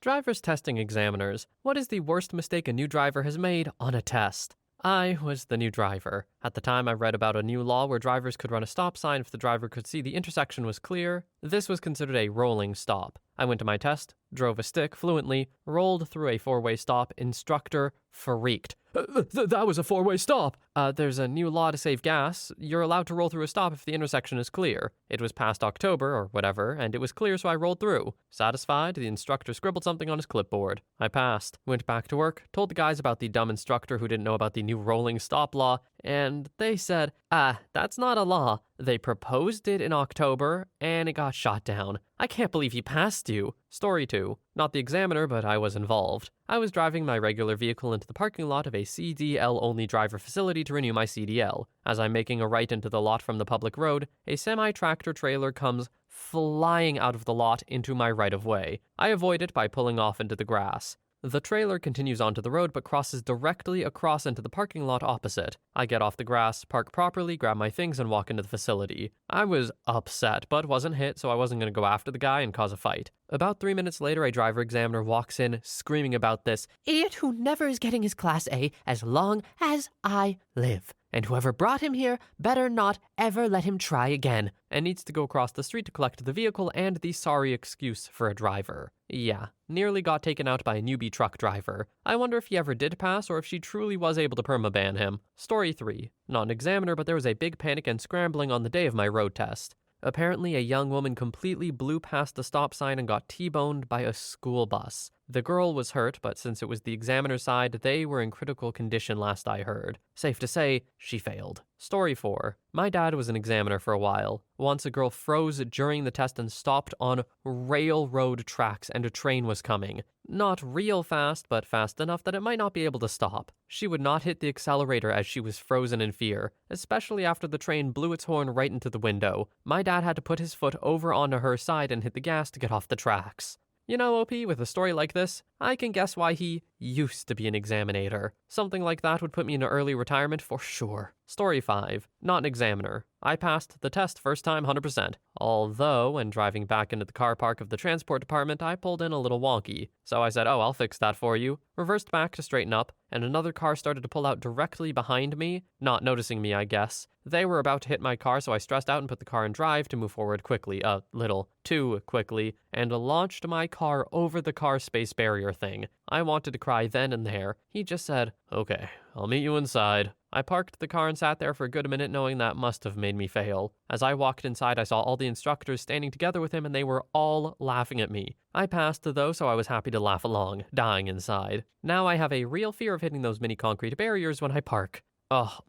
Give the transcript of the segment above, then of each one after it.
Driver's testing examiners. What is the worst mistake a new driver has made on a test? I was the new driver. At the time, I read about a new law where drivers could run a stop sign if the driver could see the intersection was clear. This was considered a rolling stop. I went to my test, drove a stick fluently, rolled through a four-way stop. Instructor freaked. That was a four-way stop. There's a new law to save gas. You're allowed to roll through a stop if the intersection is clear. It was past October or whatever, and it was clear, so I rolled through. Satisfied, the instructor scribbled something on his clipboard. I passed, went back to work, told the guys about the dumb instructor who didn't know about the new rolling stop law, and they said, that's not a law. They proposed it in October, and it got shot down. I can't believe he passed you. Story 2. Not the examiner, but I was involved. I was driving my regular vehicle into the parking lot of a CDL-only driver facility to renew my CDL. As I'm making a right into the lot from the public road, a semi-tractor trailer comes flying out of the lot into my right-of-way. I avoid it by pulling off into the grass. The trailer continues onto the road but crosses directly across into the parking lot opposite. I get off the grass, park properly, grab my things, and walk into the facility. I was upset, but wasn't hit, so I wasn't going to go after the guy and cause a fight. About 3 minutes later, a driver examiner walks in, screaming about this idiot who never is getting his Class A as long as I live. And whoever brought him here better not ever let him try again, and needs to go across the street to collect the vehicle and the sorry excuse for a driver. Yeah, nearly got taken out by a newbie truck driver. I wonder if he ever did pass or if she truly was able to permaban him. Story 3. Not an examiner, but there was a big panic and scrambling on the day of my road test. Apparently, a young woman completely blew past the stop sign and got T-boned by a school bus. The girl was hurt, but since it was the examiner's side, they were in critical condition last I heard. Safe to say, she failed. Story 4. My dad was an examiner for a while. Once a girl froze during the test and stopped on railroad tracks and a train was coming. Not real fast, but fast enough that it might not be able to stop. She would not hit the accelerator as she was frozen in fear, especially after the train blew its horn right into the window. My dad had to put his foot over onto her side and hit the gas to get off the tracks. You know, OP, with a story like this, I can guess why he used to be an examinator. Something like that would put me in early retirement for sure. Story 5. Not an examiner. I passed the test first time 100%. Although, when driving back into the car park of the transport department, I pulled in a little wonky. So I said, I'll fix that for you. Reversed back to straighten up, and another car started to pull out directly behind me, not noticing me, I guess. They were about to hit my car, so I stressed out and put the car in drive to move forward quickly, a little too quickly, and launched my car over the car space barrier thing. I wanted to cry then and there. He just said, okay, I'll meet you inside. I parked the car and sat there for a good minute knowing that must have made me fail. As I walked inside, I saw all the instructors standing together with him and they were all laughing at me. I passed though, so I was happy to laugh along, dying inside. Now I have a real fear of hitting those mini concrete barriers when I park.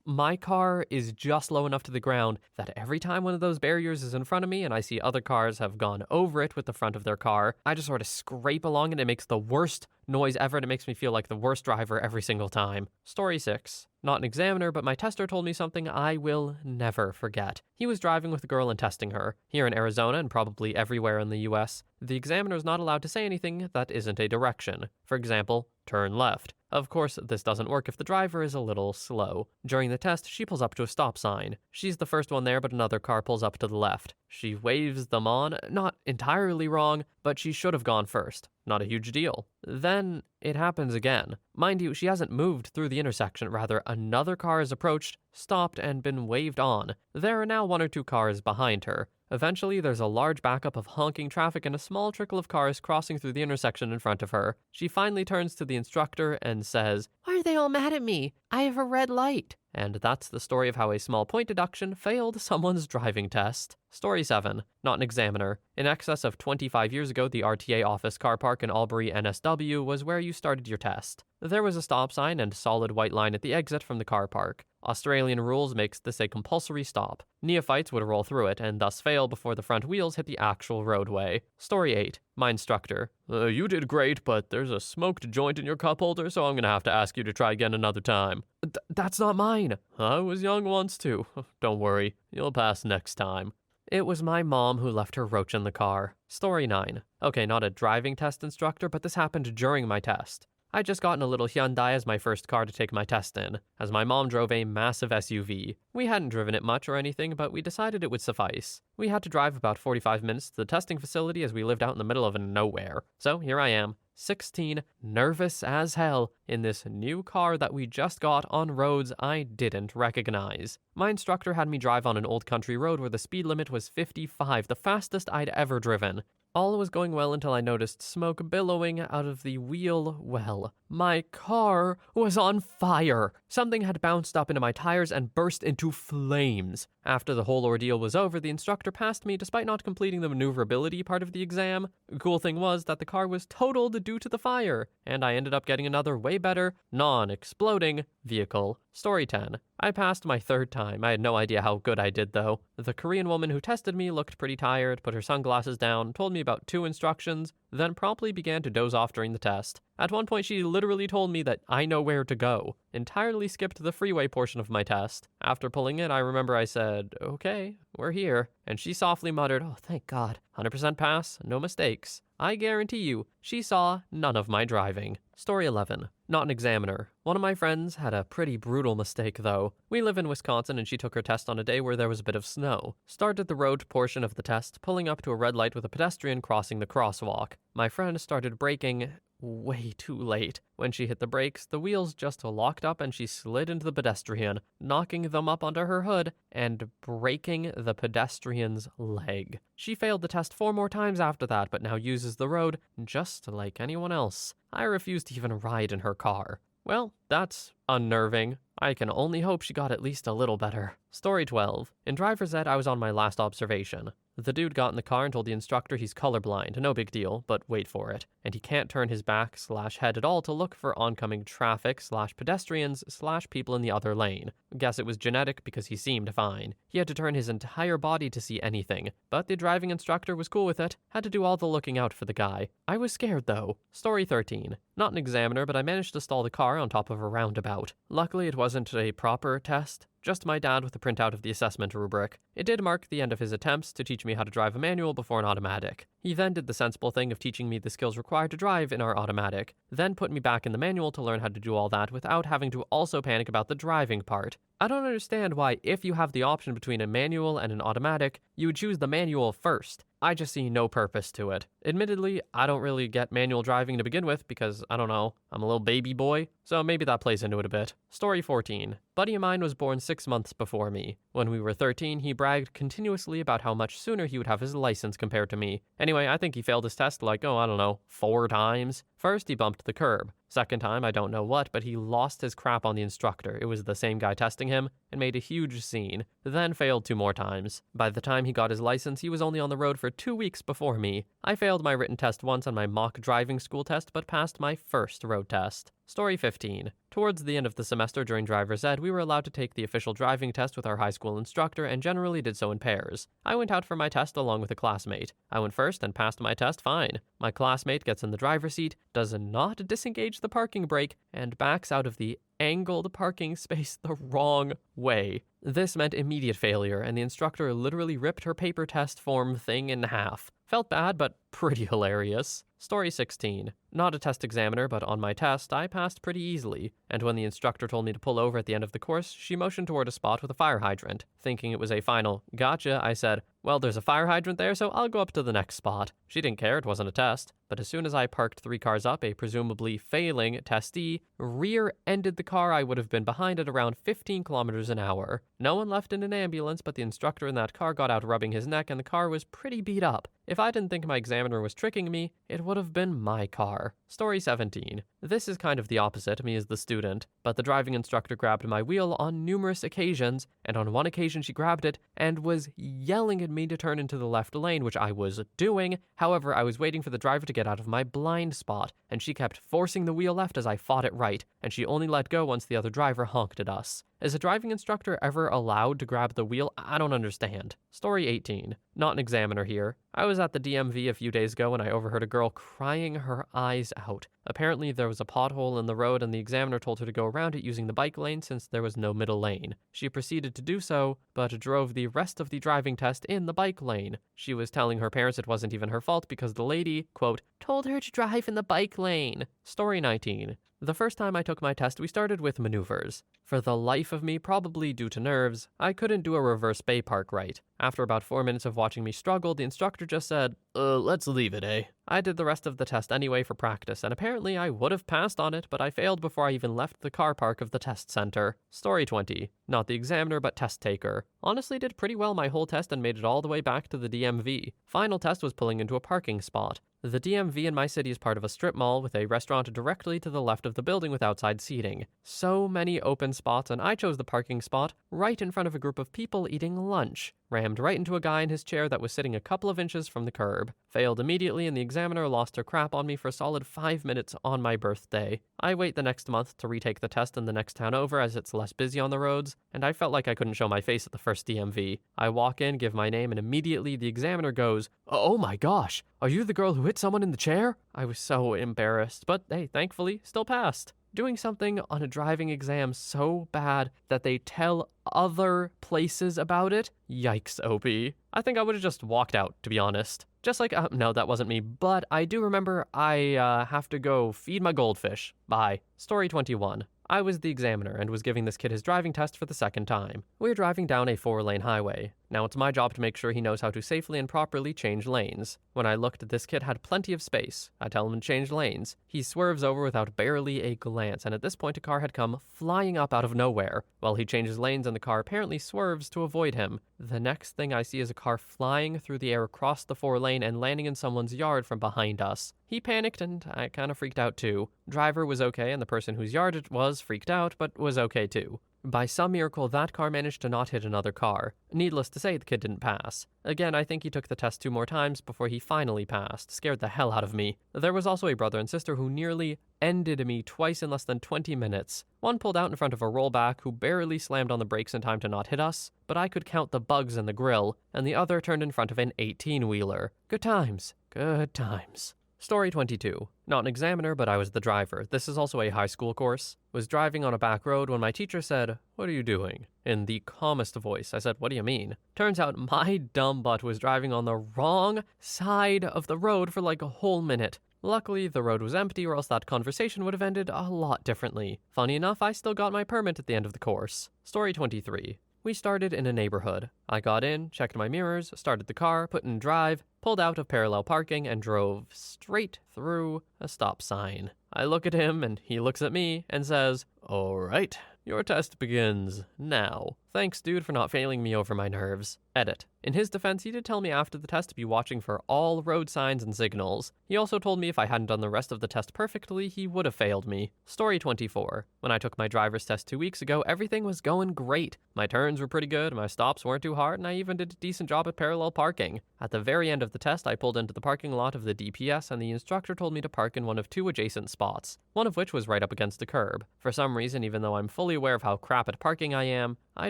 My car is just low enough to the ground that every time one of those barriers is in front of me and I see other cars have gone over it with the front of their car, I just sort of scrape along and it makes the worst noise ever and it makes me feel like the worst driver every single time. Story 6. Not an examiner, but my tester told me something I will never forget. He was driving with a girl and testing her. Here in Arizona and probably everywhere in the US, the examiner is not allowed to say anything that isn't a direction. For example, turn left. Of course, this doesn't work if the driver is a little slow. During the test, she pulls up to a stop sign. She's the first one there, but another car pulls up to the left. She waves them on, not entirely wrong, but she should have gone first. Not a huge deal. Then it happens again. Mind you, she hasn't moved through the intersection, rather another car has approached, stopped, and been waved on. There are now 1 or 2 cars behind her. Eventually, there's a large backup of honking traffic and a small trickle of cars crossing through the intersection in front of her. She finally turns to the instructor and says, "Why are they all mad at me? I have a red light." And that's the story of how a small point deduction failed someone's driving test. Story 7. Not an examiner. In excess of 25 years ago, the RTA office car park in Albury, NSW was where you started your test. There was a stop sign and solid white line at the exit from the car park. Australian rules makes this a compulsory stop. Neophytes would roll through it and thus fail before the front wheels hit the actual roadway. Story 8. My instructor. You did great, but there's a smoked joint in your cup holder, so I'm gonna have to ask you to try again another time. That's not mine. I was young once too. Don't worry, you'll pass next time. It was my mom who left her roach in the car. Story 9. Okay, not a driving test instructor, but this happened during my test. I'd just gotten a little Hyundai as my first car to take my test in, as my mom drove a massive SUV. We hadn't driven it much or anything, but we decided it would suffice. We had to drive about 45 minutes to the testing facility as we lived out in the middle of nowhere. So here I am, 16. Nervous as hell in this new car that we just got on roads I didn't recognize. My instructor had me drive on an old country road where the speed limit was 55, the fastest I'd ever driven. All was going well until I noticed smoke billowing out of the wheel well. My car was on fire. Something had bounced up into my tires and burst into flames. After the whole ordeal was over, the instructor passed me despite not completing the maneuverability part of the exam. The cool thing was that the car was totaled due to the fire, and I ended up getting another way better, non-exploding vehicle. Story 10. I passed my third time. I had no idea how good I did, though. The Korean woman who tested me looked pretty tired, put her sunglasses down, told me about 2 instructions, then promptly began to doze off during the test. At one point, she literally told me that I know where to go. Entirely skipped the freeway portion of my test. After pulling it, I remember I said, "Okay, we're here." And she softly muttered, "Oh, thank God. 100% pass, no mistakes." I guarantee you, she saw none of my driving. Story 11. Not an examiner. One of my friends had a pretty brutal mistake, though. We live in Wisconsin, and she took her test on a day where there was a bit of snow. Started the road portion of the test, pulling up to a red light with a pedestrian crossing the crosswalk. My friend started braking way too late. When she hit the brakes, the wheels just locked up and she slid into the pedestrian, knocking them up onto her hood and breaking the pedestrian's leg. She failed the test 4 more times after that, but now uses the road just like anyone else. I refuse to even ride in her car. Well, that's unnerving. I can only hope she got at least a little better. Story 12. In driver's ed, I was on my last observation. The dude got in the car and told the instructor he's colorblind, no big deal, but wait for it. And he can't turn his back/head at all to look for oncoming traffic/pedestrians/people in the other lane. Guess it was genetic because he seemed fine. He had to turn his entire body to see anything, but the driving instructor was cool with it, had to do all the looking out for the guy. I was scared though. Story 13. Not an examiner, but I managed to stall the car on top of a roundabout. Luckily it wasn't a proper test, just my dad with a printout of the assessment rubric. It did mark the end of his attempts to teach me how to drive a manual before an automatic. He then did the sensible thing of teaching me the skills required to drive in our automatic, then put me back in the manual to learn how to do all that without having to also panic about the driving part. I don't understand why, if you have the option between a manual and an automatic, you would choose the manual first. I just see no purpose to it. Admittedly, I don't really get manual driving to begin with because, I don't know, I'm a little baby boy, so maybe that plays into it a bit. Story 14. Buddy of mine was born 6 months before me. When we were 13, he bragged continuously about how much sooner he would have his license compared to me. Anyway, I think he failed his test like, 4 times. First, he bumped the curb. Second time, I don't know what, but he lost his crap on the instructor. It was the same guy testing him, and made a huge scene. Then failed 2 more times. By the time he got his license, he was only on the road for 2 weeks before me. I failed my written test once on my mock driving school test, but passed my first road test. Story 15. Towards the end of the semester during driver's ed, we were allowed to take the official driving test with our high school instructor and generally did so in pairs. I went out for my test along with a classmate. I went first and passed my test fine. My classmate gets in the driver's seat, does not disengage the parking brake, and backs out of the angled parking space the wrong way. This meant immediate failure, and the instructor literally ripped her paper test form thing in half. Felt bad, but pretty hilarious. Story 16. Not a test examiner, but on my test, I passed pretty easily, and when the instructor told me to pull over at the end of the course, she motioned toward a spot with a fire hydrant. Thinking it was a final gotcha, I said, "Well, there's a fire hydrant there, so I'll go up to the next spot." She didn't care, it wasn't a test, but as soon as I parked 3 cars up, a presumably failing testee rear-ended the car I would have been behind at around 15 kilometers an hour. No one left in an ambulance, but the instructor in that car got out rubbing his neck and the car was pretty beat up. If I didn't think my examiner was tricking me, it would have been my car. Story 17. This is kind of the opposite, me as the student, but the driving instructor grabbed my wheel on numerous occasions, and on one occasion she grabbed it and was yelling at me to turn into the left lane, which I was doing. However, I was waiting for the driver to get out of my blind spot, and she kept forcing the wheel left as I fought it right, and she only let go once the other driver honked at us. Is a driving instructor ever allowed to grab the wheel? I don't understand. Story 18. Not an examiner here. I was at the DMV a few days ago and I overheard a girl crying her eyes out. Apparently there was a pothole in the road and the examiner told her to go around it using the bike lane since there was no middle lane. She proceeded to do so, but drove the rest of the driving test in the bike lane. She was telling her parents it wasn't even her fault because the lady, quote, told her to drive in the bike lane. Story 19. The first time I took my test, we started with maneuvers. For the life of me, probably due to nerves, I couldn't do a reverse bay park right. After about 4 minutes of watching me struggle, the instructor just said, let's leave it, eh? I did the rest of the test anyway for practice, and apparently I would have passed on it, but I failed before I even left the car park of the test center. Story 20. Not the examiner, but test taker. Honestly did pretty well my whole test and made it all the way back to the DMV. Final test was pulling into a parking spot. The DMV in my city is part of a strip mall with a restaurant directly to the left of the building with outside seating. So many open spots, and I chose the parking spot right in front of a group of people eating lunch. Rammed right into a guy in his chair that was sitting a couple of inches from the curb. Failed immediately, and the examiner lost her crap on me for a solid 5 minutes on my birthday. I wait the next month to retake the test in the next town over as it's less busy on the roads, and I felt like I couldn't show my face at the first DMV. I walk in, give my name, and immediately the examiner goes, "Oh my gosh, are you the girl who hit someone in the chair?" I was so embarrassed, but hey, thankfully, still passed. Doing something on a driving exam so bad that they tell other places about it? Yikes, OP. I think I would have just walked out, to be honest. Just like, no, that wasn't me, but I do remember I have to go feed my goldfish. Bye. Story 21. I was the examiner and was giving this kid his driving test for the second time. We're driving down a 4-lane highway. Now it's my job to make sure he knows how to safely and properly change lanes. When I looked, this kid had plenty of space. I tell him to change lanes. He swerves over without barely a glance, and at this point a car had come flying up out of nowhere. While he changes lanes and the car apparently swerves to avoid him. The next thing I see is a car flying through the air across the 4-lane and landing in someone's yard from behind us. He panicked and I kind of freaked out too. Driver was okay and the person whose yard it was freaked out but was okay too. By some miracle, that car managed to not hit another car. Needless to say, the kid didn't pass. Again, I think he took the test 2 more times before he finally passed. Scared the hell out of me. There was also a brother and sister who nearly ended me twice in less than 20 minutes. One pulled out in front of a rollback who barely slammed on the brakes in time to not hit us, but I could count the bugs in the grill, and the other turned in front of an 18-wheeler. Good times. Good times. Story 22. Not an examiner, but I was the driver. This is also a high school course. Was driving on a back road when my teacher said, "What are you doing?" In the calmest voice. I said, "What do you mean?" Turns out my dumb butt was driving on the wrong side of the road for like a whole minute. Luckily, the road was empty or else that conversation would have ended a lot differently. Funny enough, I still got my permit at the end of the course. Story 23. We started in a neighborhood. I got in, checked my mirrors, started the car, put in drive, pulled out of parallel parking, and drove straight through a stop sign. I look at him, and he looks at me and says, "All right, your test begins now. Thanks, dude, for not failing me over my nerves." Edit. In his defense, he did tell me after the test to be watching for all road signs and signals. He also told me if I hadn't done the rest of the test perfectly, he would have failed me. Story 24. When I took my driver's test 2 weeks ago, everything was going great. My turns were pretty good, my stops weren't too hard, and I even did a decent job at parallel parking. At the very end of the test, I pulled into the parking lot of the DPS, and the instructor told me to park in one of 2 adjacent spots, one of which was right up against the curb. For some reason, even though I'm fully aware of how crap at parking I am, I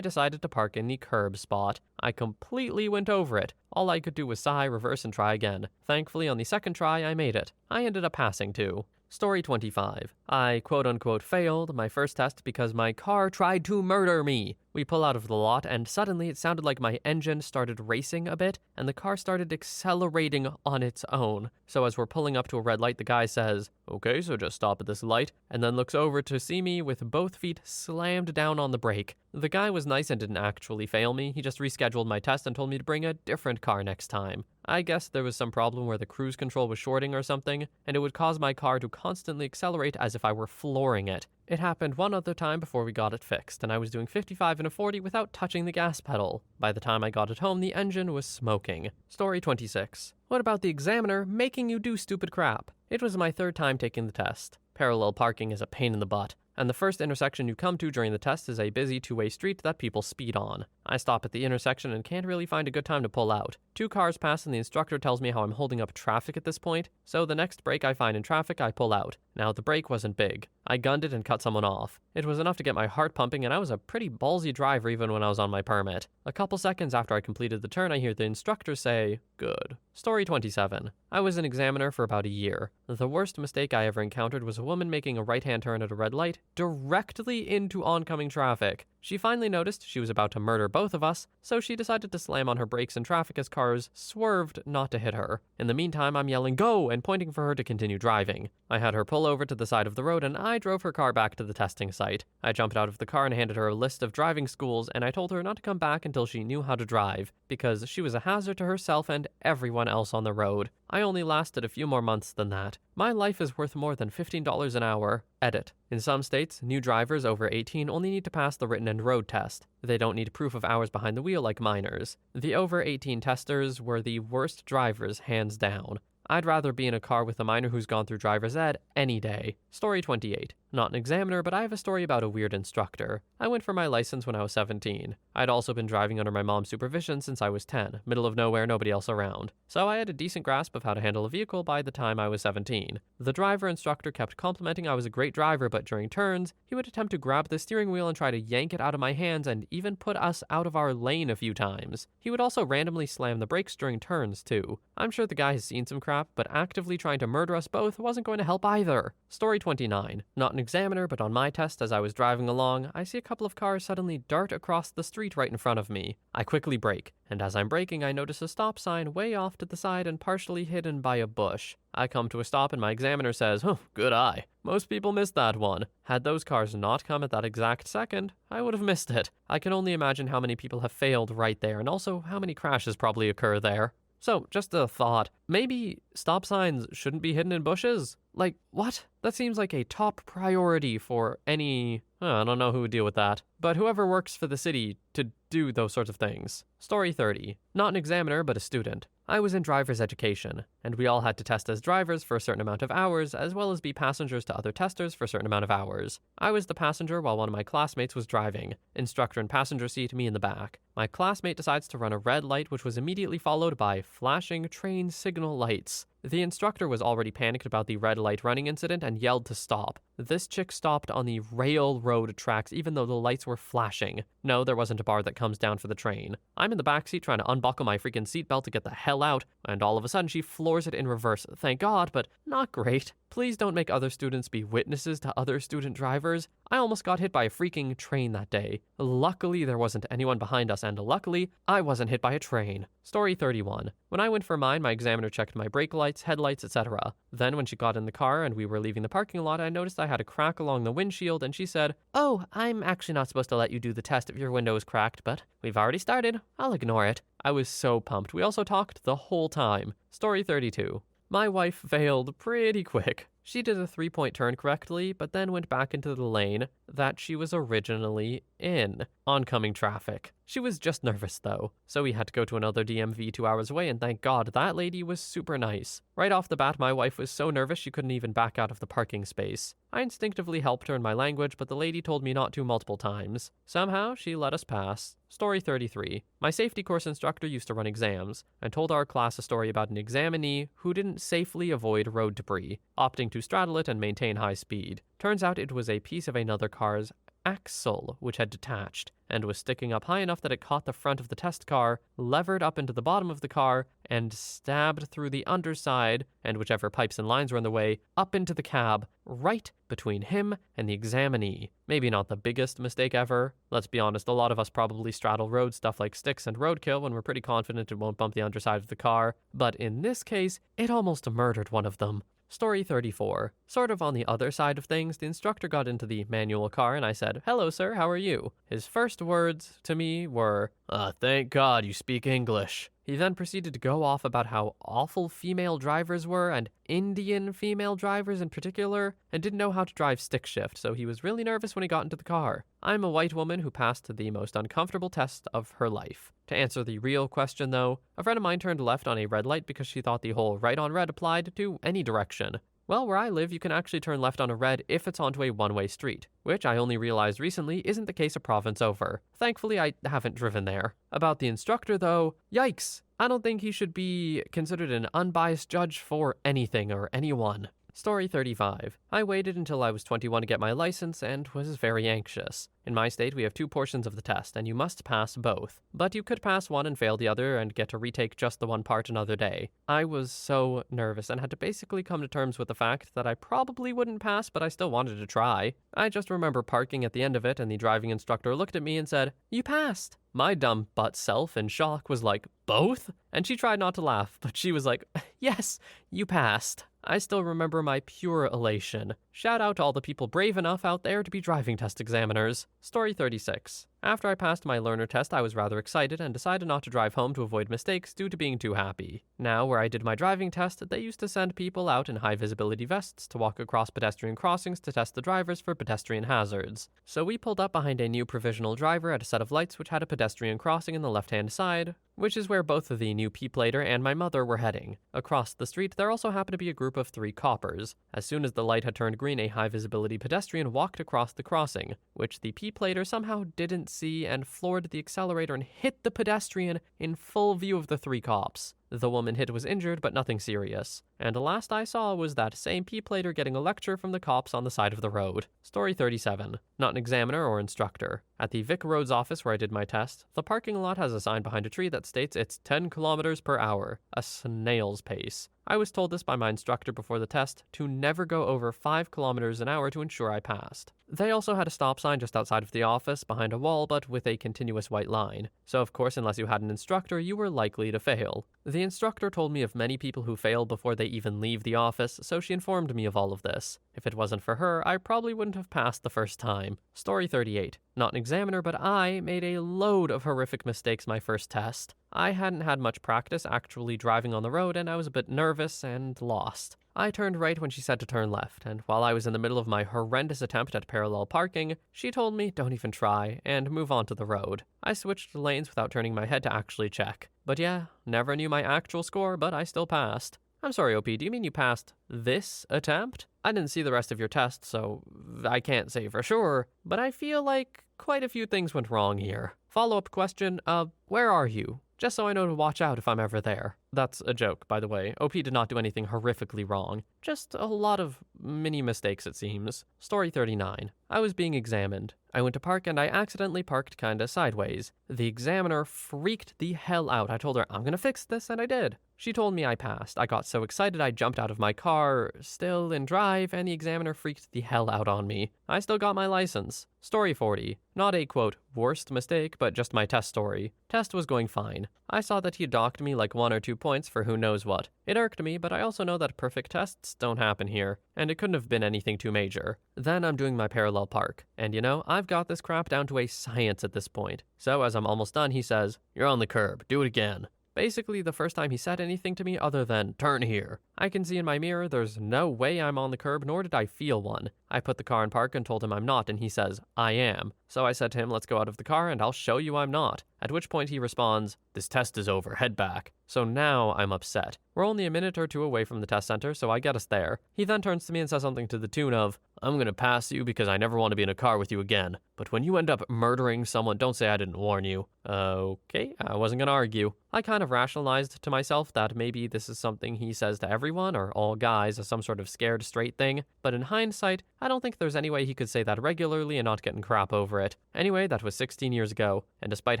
decided to park in the curb spot. I completely went over it. All I could do was sigh, reverse, and try again. Thankfully, on the second try, I made it. I ended up passing too. Story 25. I quote-unquote failed my first test because my car tried to murder me. We pull out of the lot, and suddenly it sounded like my engine started racing a bit, and the car started accelerating on its own. So as we're pulling up to a red light, the guy says, "Okay, so just stop at this light," and then looks over to see me with both feet slammed down on the brake. The guy was nice and didn't actually fail me. He just rescheduled my test and told me to bring a different car next time. I guess there was some problem where the cruise control was shorting or something, and it would cause my car to constantly accelerate as if I were flooring it. It happened one other time before we got it fixed, and I was doing 55 and a 40 without touching the gas pedal. By the time I got it home, the engine was smoking. Story 26. What about the examiner making you do stupid crap? It was my 3rd time taking the test. Parallel parking is a pain in the butt, and the first intersection you come to during the test is a busy 2-way street that people speed on. I stop at the intersection and can't really find a good time to pull out. 2 cars pass and the instructor tells me how I'm holding up traffic at this point, so the next break I find in traffic, I pull out. Now, the break wasn't big. I gunned it and cut someone off. It was enough to get my heart pumping, and I was a pretty ballsy driver even when I was on my permit. A couple seconds after I completed the turn, I hear the instructor say, "Good." Story 27. I was an examiner for about a year. The worst mistake I ever encountered was a woman making a right-hand turn at a red light directly into oncoming traffic. She finally noticed she was about to murder both of us, so she decided to slam on her brakes in traffic as cars swerved not to hit her. In the meantime, I'm yelling "go" and pointing for her to continue driving. I had her pull over to the side of the road and I drove her car back to the testing site. I jumped out of the car and handed her a list of driving schools, and I told her not to come back until she knew how to drive, because she was a hazard to herself and everyone else on the road. I only lasted a few more months than that. My life is worth more than $15 an hour. Edit. In some states, new drivers over 18 only need to pass the written and road test. They don't need proof of hours behind the wheel like minors. The over 18 testers were the worst drivers, hands down. I'd rather be in a car with a minor who's gone through driver's ed any day. Story 28. Not an examiner, but I have a story about a weird instructor. I went for my license when I was 17. I'd also been driving under my mom's supervision since I was 10, middle of nowhere, nobody else around. So I had a decent grasp of how to handle a vehicle by the time I was 17. The driver instructor kept complimenting I was a great driver, but during turns, he would attempt to grab the steering wheel and try to yank it out of my hands and even put us out of our lane a few times. He would also randomly slam the brakes during turns too. I'm sure the guy has seen some crap, but actively trying to murder us both wasn't going to help either. Story 29. Not an examiner, but on my test as I was driving along, I see a couple of cars suddenly dart across the street right in front of me. I quickly brake, and as I'm braking, I notice a stop sign way off to the side and partially hidden by a bush. I come to a stop and my examiner says, "Oh, good eye. Most people miss that one." Had those cars not come at that exact second, I would have missed it. I can only imagine how many people have failed right there, and also how many crashes probably occur there. So, just a thought, maybe stop signs shouldn't be hidden in bushes? Like, what? That seems like a top priority for any... I don't know who would deal with that. But whoever works for the city to do those sorts of things. Story 30. Not an examiner, but a student. I was in driver's education, and we all had to test as drivers for a certain amount of hours, as well as be passengers to other testers for a certain amount of hours. I was the passenger while one of my classmates was driving. Instructor in passenger seat, me in the back. My classmate decides to run a red light, which was immediately followed by flashing train signal lights. The instructor was already panicked about the red light running incident and yelled to stop. This chick stopped on the railroad tracks even though the lights were flashing. No, there wasn't a bar that comes down for the train. I'm in the backseat trying to unbuckle my freaking seatbelt to get the hell out, and all of a sudden she floors it in reverse. Thank God, but not great. Please don't make other students be witnesses to other student drivers. I almost got hit by a freaking train that day. Luckily, there wasn't anyone behind us, and luckily, I wasn't hit by a train. Story 31. When I went for mine, my examiner checked my brake lights, headlights, etc. Then when she got in the car and we were leaving the parking lot, I noticed I had a crack along the windshield, and she said, "Oh, I'm actually not supposed to let you do the test if your window is cracked, but we've already started. I'll ignore it." I was so pumped. We also talked the whole time. Story 32. My wife failed pretty quick. She did a 3-point turn correctly, but then went back into the lane that she was originally in. Oncoming traffic. She was just nervous though, so we had to go to another DMV 2 hours away, and thank God that lady was super nice. Right off the bat, my wife was so nervous she couldn't even back out of the parking space. I instinctively helped her in my language, but the lady told me not to multiple times. Somehow, she let us pass. Story 33. My safety course instructor used to run exams, and told our class a story about an examinee who didn't safely avoid road debris, opting to straddle it and maintain high speed. Turns out it was a piece of another car's axle which had detached and was sticking up high enough that it caught the front of the test car, levered up into the bottom of the car, and stabbed through the underside and whichever pipes and lines were in the way up into the cab, right between him and the examinee. Maybe not the biggest mistake ever. Let's be honest, a lot of us probably straddle road stuff like sticks and roadkill when we're pretty confident it won't bump the underside of the car, but in this case, it almost murdered one of them. Story 34. Sort of on the other side of things, the instructor got into the manual car and I said, "Hello, sir, how are you?" His first words to me were, "Thank God you speak English." He then proceeded to go off about how awful female drivers were, and Indian female drivers in particular, and didn't know how to drive stick shift, so he was really nervous when he got into the car. I'm a white woman who passed the most uncomfortable test of her life. To answer the real question though, a friend of mine turned left on a red light because she thought the whole right on red applied to any direction. Well, where I live, you can actually turn left on a red if it's onto a one-way street, which I only realized recently isn't the case a province over. Thankfully, I haven't driven there. About the instructor, though, yikes! I don't think he should be considered an unbiased judge for anything or anyone. Story 35. I waited until I was 21 to get my license and was very anxious. In my state, we have 2 portions of the test, and you must pass both. But you could pass one and fail the other and get to retake just the one part another day. I was so nervous and had to basically come to terms with the fact that I probably wouldn't pass, but I still wanted to try. I just remember parking at the end of it, and the driving instructor looked at me and said, "You passed." My dumb butt self in shock was like, "Both?" And she tried not to laugh, but she was like, "Yes, you passed." I still remember my pure elation. Shout out to all the people brave enough out there to be driving test examiners. Story 36. After I passed my learner test, I was rather excited and decided not to drive home to avoid mistakes due to being too happy. Now, where I did my driving test, they used to send people out in high visibility vests to walk across pedestrian crossings to test the drivers for pedestrian hazards. So we pulled up behind a new provisional driver at a set of lights which had a pedestrian crossing in the left-hand side, which is where both the new P-plater and my mother were heading. Across the street, there also happened to be a group of 3 coppers. As soon as the light had turned green, a high-visibility pedestrian walked across the crossing, which the P-plater somehow didn't see and floored the accelerator and hit the pedestrian in full view of the 3 cops. The woman hit was injured, but nothing serious. And the last I saw was that same P-plater getting a lecture from the cops on the side of the road. Story 37. Not an examiner or instructor. At the Vic Roads office where I did my test, the parking lot has a sign behind a tree that states it's 10 kilometers per hour, a snail's pace. I was told this by my instructor before the test to never go over 5 kilometers an hour to ensure I passed. They also had a stop sign just outside of the office behind a wall but with a continuous white line. So of course, unless you had an instructor, you were likely to fail. The instructor told me of many people who fail before they even leave the office, so she informed me of all of this. If it wasn't for her, I probably wouldn't have passed the first time. Story 38. Not an examiner, but I made a load of horrific mistakes my first test. I hadn't had much practice actually driving on the road, and I was a bit nervous and lost. I turned right when she said to turn left, and while I was in the middle of my horrendous attempt at parallel parking, she told me don't even try, and move on to the road. I switched lanes without turning my head to actually check. But yeah, never knew my actual score, but I still passed. I'm sorry, OP, do you mean you passed this attempt? I didn't see the rest of your test, so I can't say for sure, but I feel like quite a few things went wrong here. Follow-up question, where are you? Just so I know to watch out if I'm ever there. That's a joke, by the way. OP did not do anything horrifically wrong. Just a lot of mini mistakes, it seems. Story 39. I was being examined. I went to park and I accidentally parked kinda sideways. The examiner freaked the hell out. I told her, I'm gonna fix this, and I did. She told me I passed. I got so excited I jumped out of my car, still in drive, and the examiner freaked the hell out on me. I still got my license. Story 40. Not a, quote, worst mistake, but just my test story. Test was going fine. I saw that he docked me like 1 or 2 points for who knows what. It irked me, but I also know that perfect tests don't happen here, and it couldn't have been anything too major. Then I'm doing my parallel park, and you know, I've got this crap down to a science at this point. So as I'm almost done, he says, "You're on the curb, do it again." Basically, the first time he said anything to me other than, "Turn here." I can see in my mirror there's no way I'm on the curb, nor did I feel one. I put the car in park and told him I'm not, and he says, "I am." So I said to him, "Let's go out of the car and I'll show you I'm not." At which point he responds, "This test is over, head back." So now I'm upset. We're only a minute or 2 away from the test center, so I get us there. He then turns to me and says something to the tune of, "I'm gonna pass you because I never want to be in a car with you again. But when you end up murdering someone, don't say I didn't warn you." Okay, I wasn't gonna argue. I kind of rationalized to myself that maybe this is something he says to everyone or all guys as some sort of scared straight thing. But in hindsight, I don't think there's any way he could say that regularly and not getting crap over it. Anyway, that was 16 years ago, and despite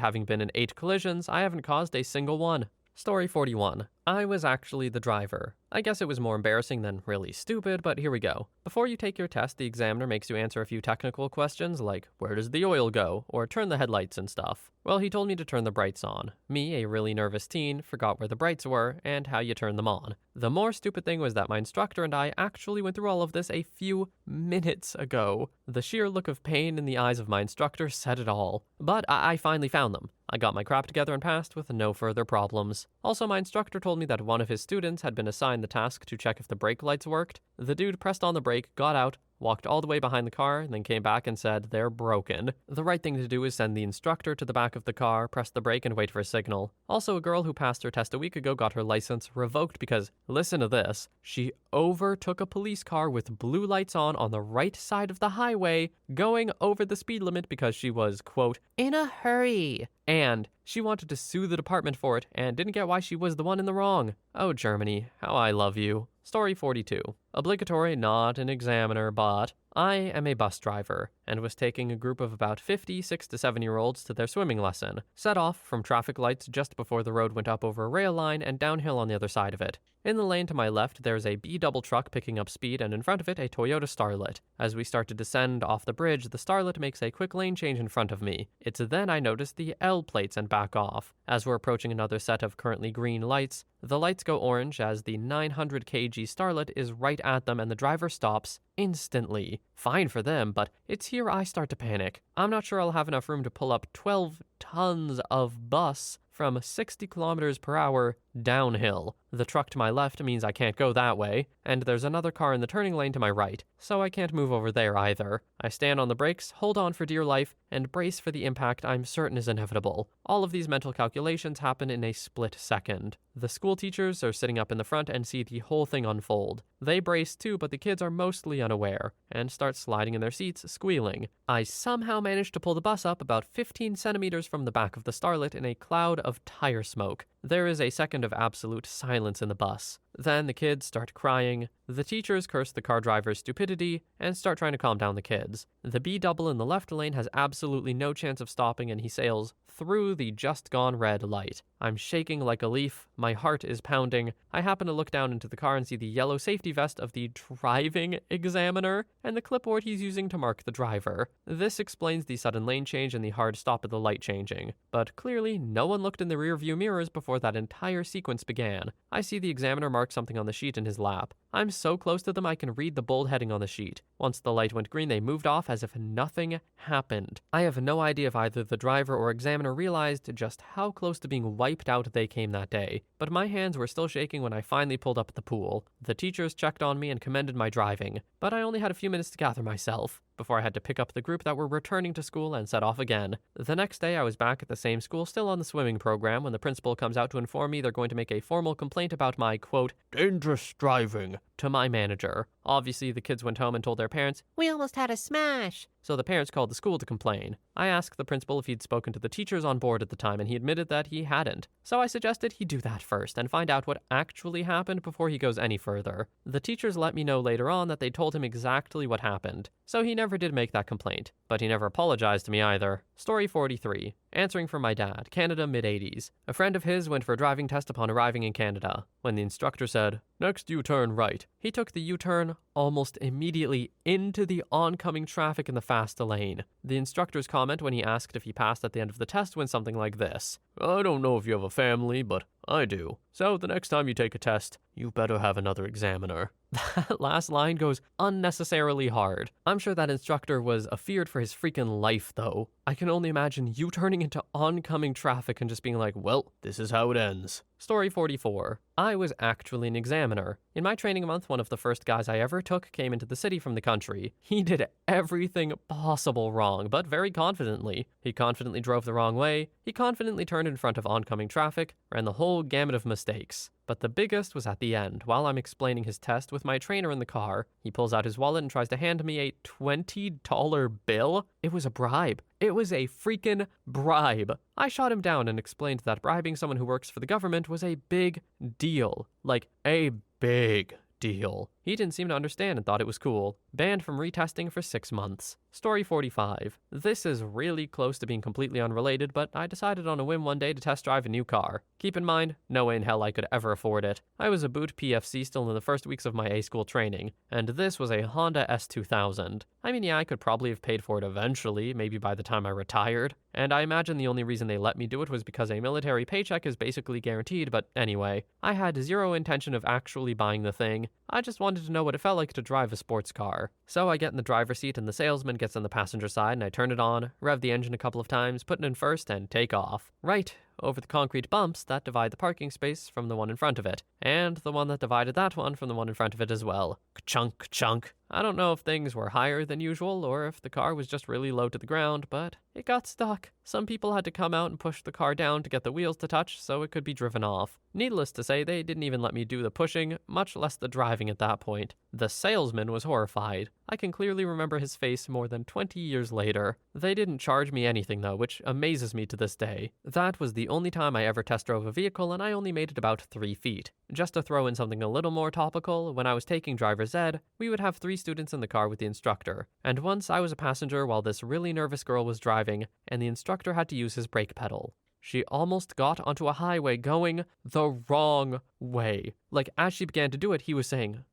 having been in 8 collisions, I haven't caused a single one. Story 41. I was actually the driver. I guess it was more embarrassing than really stupid, but here we go. Before you take your test, the examiner makes you answer a few technical questions like, where does the oil go? Or turn the headlights and stuff. Well, he told me to turn the brights on. Me, a really nervous teen, forgot where the brights were and how you turn them on. The more stupid thing was that my instructor and I actually went through all of this a few minutes ago. The sheer look of pain in the eyes of my instructor said it all. But I finally found them. I got my crap together and passed with no further problems. Also, my instructor told me that one of his students had been assigned the task to check if the brake lights worked. The dude pressed on the brake, got out, walked all the way behind the car, and then came back and said, "They're broken." The right thing to do is send the instructor to the back of the car, press the brake, and wait for a signal. Also, a girl who passed her test a week ago got her license revoked because, listen to this, she overtook a police car with blue lights on the right side of the highway, going over the speed limit because she was, quote, in a hurry. and she wanted to sue the department for it and didn't get why she was the one in the wrong. Oh, Germany, how I love you. Story 42. Obligatory, not an examiner, but I am a bus driver and was taking a group of about 50 6 to 7-year-olds to their swimming lesson, set off from traffic lights just before the road went up over a rail line and downhill on the other side of it. In the lane to my left, there is a B-double truck picking up speed, and in front of it, a Toyota Starlet. As we start to descend off the bridge, the Starlet makes a quick lane change in front of me. It's then I notice the L plates and back off. As we're approaching another set of currently green lights, the lights go orange as the 900 kg Starlet is right at them and the driver stops instantly. Fine for them, but it's here I start to panic. I'm not sure I'll have enough room to pull up 12 tons of bus from 60 kilometers per hour downhill. The truck to my left means I can't go that way, and there's another car in the turning lane to my right, so I can't move over there either. I stand on the brakes, hold on for dear life, and brace for the impact I'm certain is inevitable. All of these mental calculations happen in a split second. The school teachers are sitting up in the front and see the whole thing unfold. They brace too, but the kids are mostly unaware, and start sliding in their seats, squealing. I somehow manage to pull the bus up about 15 centimeters from the back of the Starlet in a cloud of tire smoke. There is a second of absolute silence in the bus. Then the kids start crying. The teachers curse the car driver's stupidity and start trying to calm down the kids. The B-double in the left lane has absolutely no chance of stopping, and he sails through the just gone red light. I'm shaking like a leaf. My heart is pounding. I happen to look down into the car and see the yellow safety vest of the driving examiner and the clipboard he's using to mark the driver. This explains the sudden lane change and the hard stop at the light changing. But clearly, no one looked in the rearview mirrors before that entire sequence began. I see the examiner mark something on the sheet in his lap. I'm so close to them I can read the bold heading on the sheet. Once the light went green, they moved off as if nothing happened. I have no idea if either the driver or examiner realized just how close to being wiped out they came that day, but my hands were still shaking when I finally pulled up at the pool. The teachers checked on me and commended my driving, but I only had a few minutes to gather myself before I had to pick up the group that were returning to school and set off again. The next day, I was back at the same school, still on the swimming program, when the principal comes out to inform me they're going to make a formal complaint about my, quote, dangerous driving, to my manager. Obviously, the kids went home and told their parents, "We almost had a smash." So the parents called the school to complain. I asked the principal if he'd spoken to the teachers on board at the time, and he admitted that he hadn't. So I suggested he do that first and find out what actually happened before he goes any further. The teachers let me know later on that they told him exactly what happened. So he never did make that complaint, but he never apologized to me either. Story 43. Answering for my dad, Canada mid-80s. A friend of his went for a driving test upon arriving in Canada. When the instructor said, "Next U-turn right," he took the U-turn almost immediately into the oncoming traffic in the fast lane. The instructor's comment when he asked if he passed at the end of the test went something like this: "I don't know if you have a family, but I do. So the next time you take a test, you better have another examiner." That last line goes unnecessarily hard. I'm sure that instructor was afeared for his freaking life, though. I can only imagine you turning into oncoming traffic and just being like, well, this is how it ends. Story 44. I was actually an examiner. In my training month, one of the first guys I ever took came into the city from the country. He did everything possible wrong, but very confidently. He confidently drove the wrong way. He confidently turned in front of oncoming traffic, ran the whole gamut of mistakes. But the biggest was at the end. While I'm explaining his test with my trainer in the car, he pulls out his wallet and tries to hand me a $20 bill. It was a bribe. It was a freaking bribe. I shot him down and explained that bribing someone who works for the government was a big deal. Like, a big deal. He didn't seem to understand and thought it was cool. Banned from retesting for 6 months. Story 45. This is really close to being completely unrelated, but I decided on a whim one day to test drive a new car. Keep in mind, no way in hell I could ever afford it. I was a boot PFC still in the first weeks of my A-school training, and this was a Honda S2000. I mean, yeah, I could probably have paid for it eventually, maybe by the time I retired, and I imagine the only reason they let me do it was because a military paycheck is basically guaranteed, but anyway, I had zero intention of actually buying the thing. I just wanted to know what it felt like to drive a sports car. So I get in the driver's seat and the salesman gets on the passenger side, and I turn it on, rev the engine a couple of times, put it in first, and take off. Right over the concrete bumps that divide the parking space from the one in front of it, and the one that divided that one from the one in front of it as well. Ka-chunk, ka-chunk. I don't know if things were higher than usual or if the car was just really low to the ground, but it got stuck. Some people had to come out and push the car down to get the wheels to touch so it could be driven off. Needless to say, they didn't even let me do the pushing, much less the driving at that point. The salesman was horrified. I can clearly remember his face more than 20 years later. They didn't charge me anything though, which amazes me to this day. That was the only time I ever test drove a vehicle, and I only made it about 3 feet. Just to throw in something a little more topical, when I was taking driver's ed, we would have 3 students in the car with the instructor. And once I was a passenger while this really nervous girl was driving, and the instructor had to use his brake pedal. She almost got onto a highway going the wrong way. Like, as she began to do it, he was saying,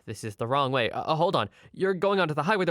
this is the wrong way. Hold on. You're going onto the highway.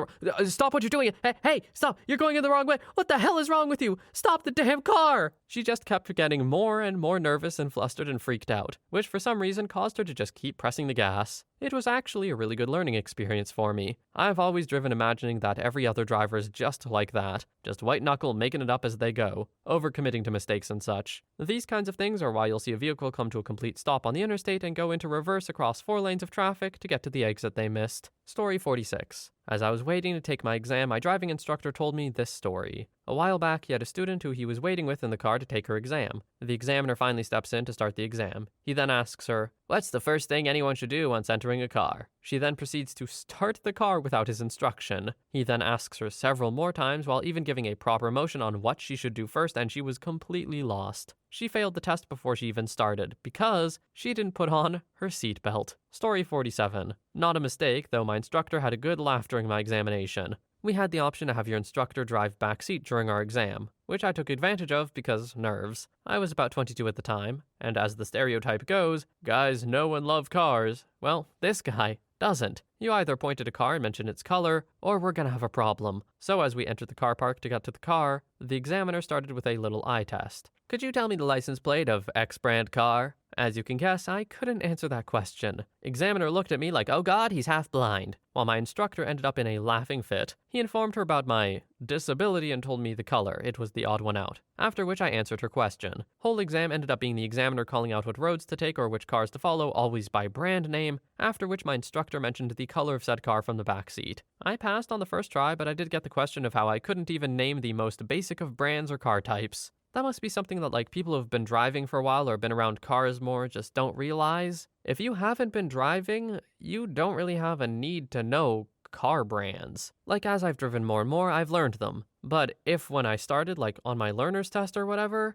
Stop what you're doing. Hey, stop. You're going in the wrong way. What the hell is wrong with you? Stop the damn car. She just kept getting more and more nervous and flustered and freaked out, which for some reason caused her to just keep pressing the gas. It was actually a really good learning experience for me. I've always driven imagining that every other driver is just like that, just white knuckle making it up as they go, overcommitting to mistakes and such. These kinds of things are why you'll see a vehicle come to a complete stop on the interstate and go into reverse across 4 lanes of traffic to get to the exit they missed. Story 46. As I was waiting to take my exam, my driving instructor told me this story. A while back, he had a student who he was waiting with in the car to take her exam. The examiner finally steps in to start the exam. He then asks her, "What's the first thing anyone should do once entering a car?" She then proceeds to start the car without his instruction. He then asks her several more times while even giving a proper motion on what she should do first, and she was completely lost. She failed the test before she even started because she didn't put on her seatbelt. Story 47. Not a mistake, though my instructor had a good laugh during my examination. We had the option to have your instructor drive back seat during our exam, which I took advantage of because nerves. I was about 22 at the time, and as the stereotype goes, guys know and love cars. Well, this guy doesn't. You either point at a car and mention its color, or we're gonna have a problem. So as we entered the car park to get to the car, the examiner started with a little eye test. Could you tell me the license plate of X brand car? As you can guess, I couldn't answer that question. Examiner looked at me like, oh god, he's half blind, while my instructor ended up in a laughing fit. He informed her about my disability and told me the color. It was the odd one out. After which I answered her question. Whole exam ended up being the examiner calling out what roads to take or which cars to follow, always by brand name, after which my instructor mentioned the color of said car from the back seat. I passed on the first try, but I did get the question of how I couldn't even name the most basic of brands or car types. That must be something that like people who have been driving for a while or been around cars more just don't realize. If you haven't been driving, you don't really have a need to know car brands. Like as I've driven more and more, I've learned them. But if when I started, like on my learner's test or whatever,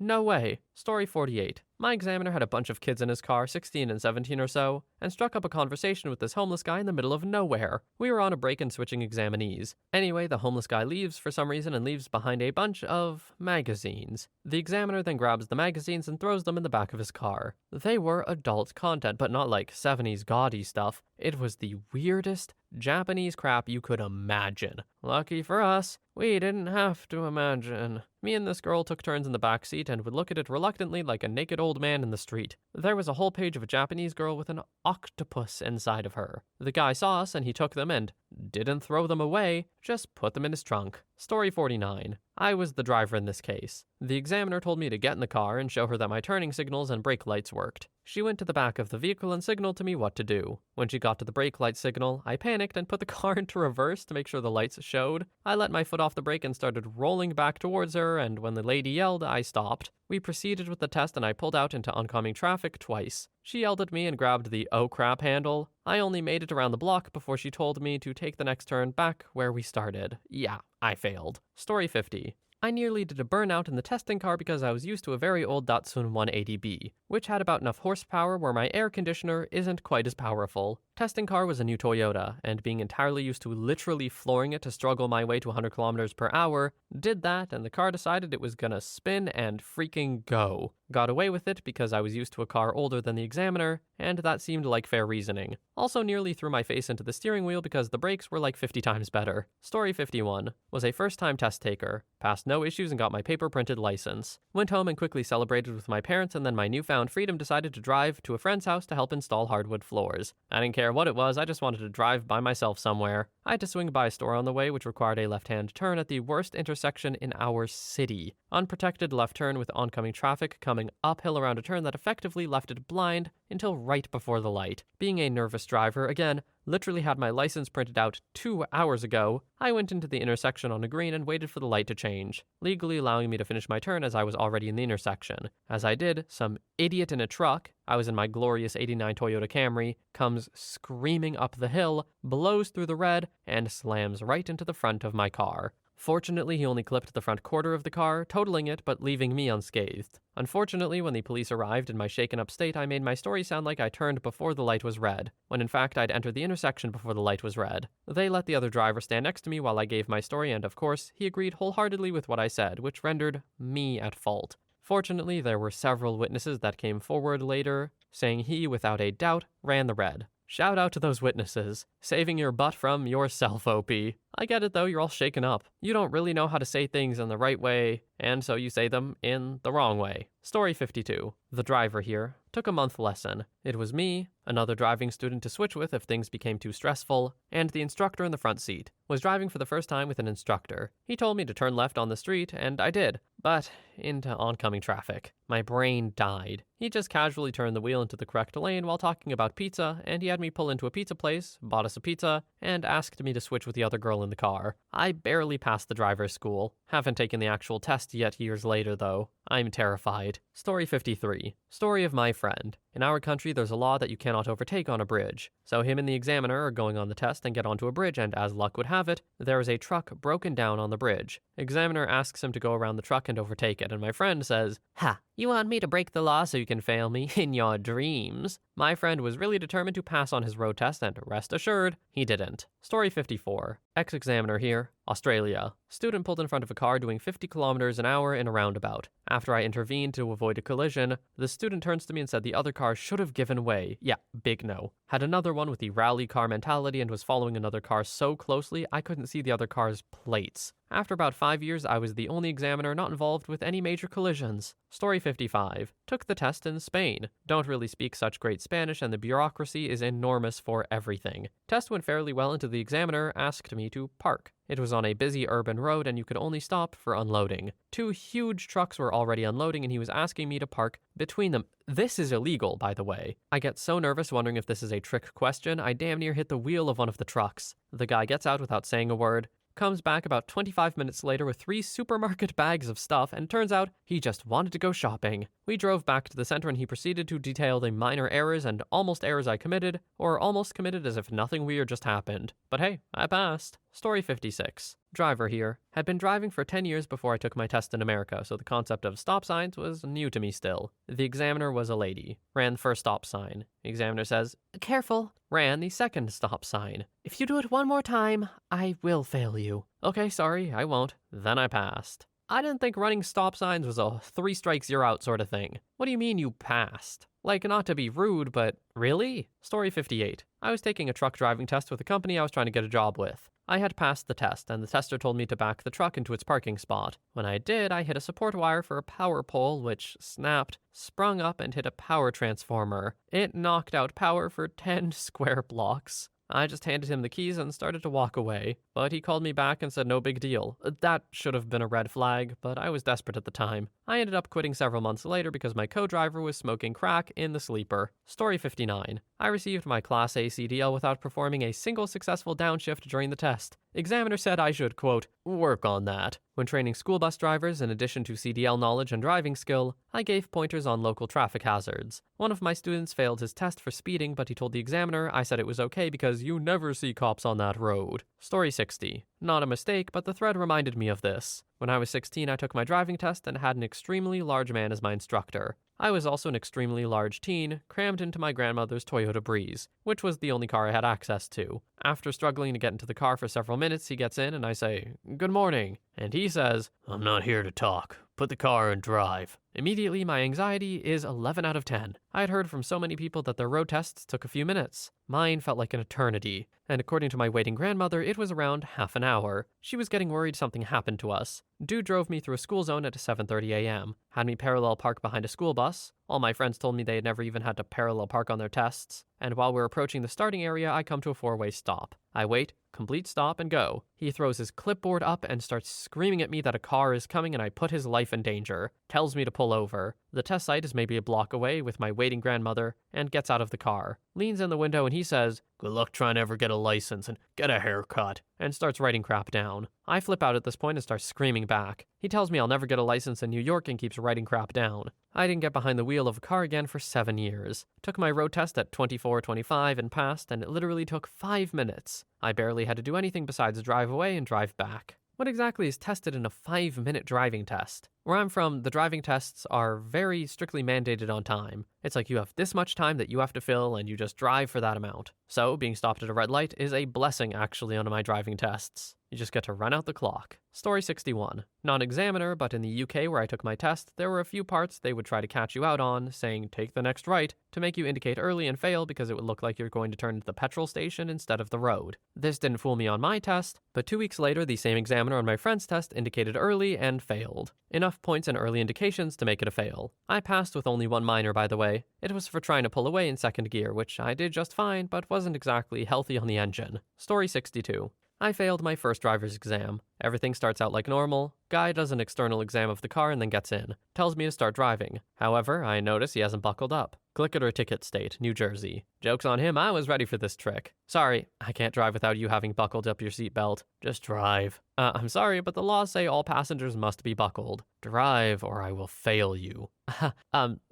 no way. Story 48. My examiner had a bunch of kids in his car, 16 and 17 or so, and struck up a conversation with this homeless guy in the middle of nowhere. We were on a break and switching examinees. Anyway, the homeless guy leaves for some reason and leaves behind a bunch of magazines. The examiner then grabs the magazines and throws them in the back of his car. They were adult content, but not like 70s gaudy stuff. It was the weirdest Japanese crap you could imagine. Lucky for us, we didn't have to imagine. Me and this girl took turns in the back seat and would look at it reluctantly like a naked old man in the street. There was a whole page of a Japanese girl with an octopus inside of her. The guy saw us and he took them and didn't throw them away, just put them in his trunk. Story 49. I was the driver in this case. The examiner told me to get in the car and show her that my turning signals and brake lights worked. She went to the back of the vehicle and signaled to me what to do. When she got to the brake light signal, I panicked and put the car into reverse to make sure the lights showed. I let my foot off the brake and started rolling back towards her, and when the lady yelled, I stopped. We proceeded with the test and I pulled out into oncoming traffic twice. She yelled at me and grabbed the oh crap handle. I only made it around the block before she told me to take the next turn back where we started. Yeah, I failed. Story 50. I nearly did a burnout in the testing car because I was used to a very old Datsun 180B, which had about enough horsepower where my air conditioner isn't quite as powerful. Testing car was a new Toyota, and being entirely used to literally flooring it to struggle my way to 100 kilometers per hour, did that, and the car decided it was gonna spin and freaking go. Got away with it because I was used to a car older than the examiner, and that seemed like fair reasoning. Also nearly threw my face into the steering wheel because the brakes were like 50 times better. Story 51. Was a first-time test taker. Passed no issues and got my paper-printed license. Went home and quickly celebrated with my parents, and then my newfound freedom decided to drive to a friend's house to help install hardwood floors. I didn't care what it was, I just wanted to drive by myself somewhere. I had to swing by a store on the way, which required a left-hand turn at the worst intersection in our city. Unprotected left turn with oncoming traffic coming uphill around a turn that effectively left it blind until right before the light. Being a nervous driver, again, Literally had my license printed out 2 hours ago. I went into the intersection on a green and waited for the light to change, legally allowing me to finish my turn as I was already in the intersection. As I did, some idiot in a truck, I was in my glorious '89 Toyota Camry, comes screaming up the hill, blows through the red, and slams right into the front of my car. Fortunately, he only clipped the front quarter of the car, totaling it but leaving me unscathed. Unfortunately, when the police arrived in my shaken up state, I made my story sound like I turned before the light was red, when in fact I'd entered the intersection before the light was red. They let the other driver stand next to me while I gave my story, and of course, he agreed wholeheartedly with what I said, which rendered me at fault. Fortunately, there were several witnesses that came forward later, saying he, without a doubt, ran the red. Shout out to those witnesses. Saving your butt from yourself, OP. I get it though, you're all shaken up. You don't really know how to say things in the right way, and so you say them in the wrong way. Story 52. The driver here took a month lesson. It was me, another driving student to switch with if things became too stressful, and the instructor in the front seat. Was driving for the first time with an instructor. He told me to turn left on the street, and I did, but into oncoming traffic. My brain died. He just casually turned the wheel into the correct lane while talking about pizza, and he had me pull into a pizza place, bought us a pizza, and asked me to switch with the other girl in the car. I barely passed the driver's school. Haven't taken the actual test yet years later, though. I'm terrified. Story 53. Story of my friend. In our country, there's a law that you cannot overtake on a bridge. So him and the examiner are going on the test and get onto a bridge, and as luck would have it, there is a truck broken down on the bridge. Examiner asks him to go around the truck and overtake it, and my friend says, "Ha, you want me to break the law so you can fail me in your dreams?" My friend was really determined to pass on his road test, and rest assured, he didn't. Story 54. Ex-examiner here, Australia. Student pulled in front of a car doing 50 kilometers an hour in a roundabout. After I intervened to avoid a collision, the student turns to me and said the other car should have given way. Yeah, big no. Had another one with the rally car mentality and was following another car so closely I couldn't see the other car's plates. After about 5 years, I was the only examiner not involved with any major collisions. Story 55. Took the test in Spain. Don't really speak such great Spanish and the bureaucracy is enormous for everything. Test went fairly well until the examiner asked me to park. It was on a busy urban road and you could only stop for unloading. 2 huge trucks were already unloading and he was asking me to park between them. This is illegal, by the way. I get so nervous wondering if this is a trick question, I damn near hit the wheel of one of the trucks. The guy gets out without saying a word, comes back about 25 minutes later with 3 supermarket bags of stuff, and turns out he just wanted to go shopping. We drove back to the center and he proceeded to detail the minor errors and almost errors I committed, or almost committed as if nothing weird just happened. But hey, I passed. Story 56. Driver here. Had been driving for 10 years before I took my test in America, so the concept of stop signs was new to me still. The examiner was a lady. Ran the first stop sign. The examiner says, "Careful." Ran the second stop sign. "If you do it one more time, I will fail you." Okay, sorry, I won't. Then I passed. I didn't think running stop signs was a 3 strikes you're out sort of thing. What do you mean you passed? Like, not to be rude, but really? Story 58. I was taking a truck driving test with a company I was trying to get a job with. I had passed the test, and the tester told me to back the truck into its parking spot. When I did, I hit a support wire for a power pole, which snapped, sprung up, and hit a power transformer. It knocked out power for 10 square blocks. I just handed him the keys and started to walk away, but he called me back and said no big deal. That should have been a red flag, but I was desperate at the time. I ended up quitting several months later because my co-driver was smoking crack in the sleeper. Story 59. I received my Class A CDL without performing a single successful downshift during the test. Examiner said I should, quote, "work on that." When training school bus drivers, in addition to CDL knowledge and driving skill, I gave pointers on local traffic hazards. One of my students failed his test for speeding, but he told the examiner I said it was okay because you never see cops on that road. Story 60. Not a mistake, but the thread reminded me of this. When I was 16, I took my driving test and had an extremely large man as my instructor. I was also an extremely large teen, crammed into my grandmother's Toyota Breeze, which was the only car I had access to. After struggling to get into the car for several minutes, he gets in and I say, "Good morning." And he says, "I'm not here to talk. Put the car and drive." Immediately, my anxiety is 11 out of 10. I had heard from so many people that their road tests took a few minutes. Mine felt like an eternity, and according to my waiting grandmother, it was around half an hour. She was getting worried something happened to us. Dude drove me through a school zone at 7:30 a.m., had me parallel park behind a school bus. All my friends told me they had never even had to parallel park on their tests, and while we're approaching the starting area, I come to a 4-way stop. I wait, complete stop, and go. He throws his clipboard up and starts screaming at me that a car is coming and I put his life in danger. Tells me to pull over. The test site is maybe a block away with my waiting grandmother and gets out of the car, leans in the window and he says, "Good luck trying to ever get a license and get a haircut," and starts writing crap down. I flip out at this point and start screaming back. He tells me I'll never get a license in New York and keeps writing crap down. I didn't get behind the wheel of a car again for 7 years. Took my road test at 24:25 and passed, and it literally took 5 minutes. I barely had to do anything besides drive away and drive back. What exactly is tested in a 5-minute driving test? Where I'm from, the driving tests are very strictly mandated on time. It's like you have this much time that you have to fill and you just drive for that amount. So being stopped at a red light is a blessing actually on my driving tests. You just get to run out the clock. Story 61. Non-examiner, but in the UK where I took my test, there were a few parts they would try to catch you out on, saying take the next right, to make you indicate early and fail because it would look like you're going to turn into the petrol station instead of the road. This didn't fool me on my test, but 2 weeks later the same examiner on my friend's test indicated early and failed. Enough points and early indications to make it a fail. I passed with only one minor, by the way. It was for trying to pull away in second gear, which I did just fine, but wasn't exactly healthy on the engine. Story 62. I failed my first driver's exam. Everything starts out like normal. Guy does an external exam of the car and then gets in. Tells me to start driving. However, I notice he hasn't buckled up. Click it or ticket state, New Jersey. Joke's on him, I was ready for this trick. Sorry, I can't drive without you having buckled up your seatbelt. Just drive. I'm sorry, but the laws say all passengers must be buckled. Drive or I will fail you.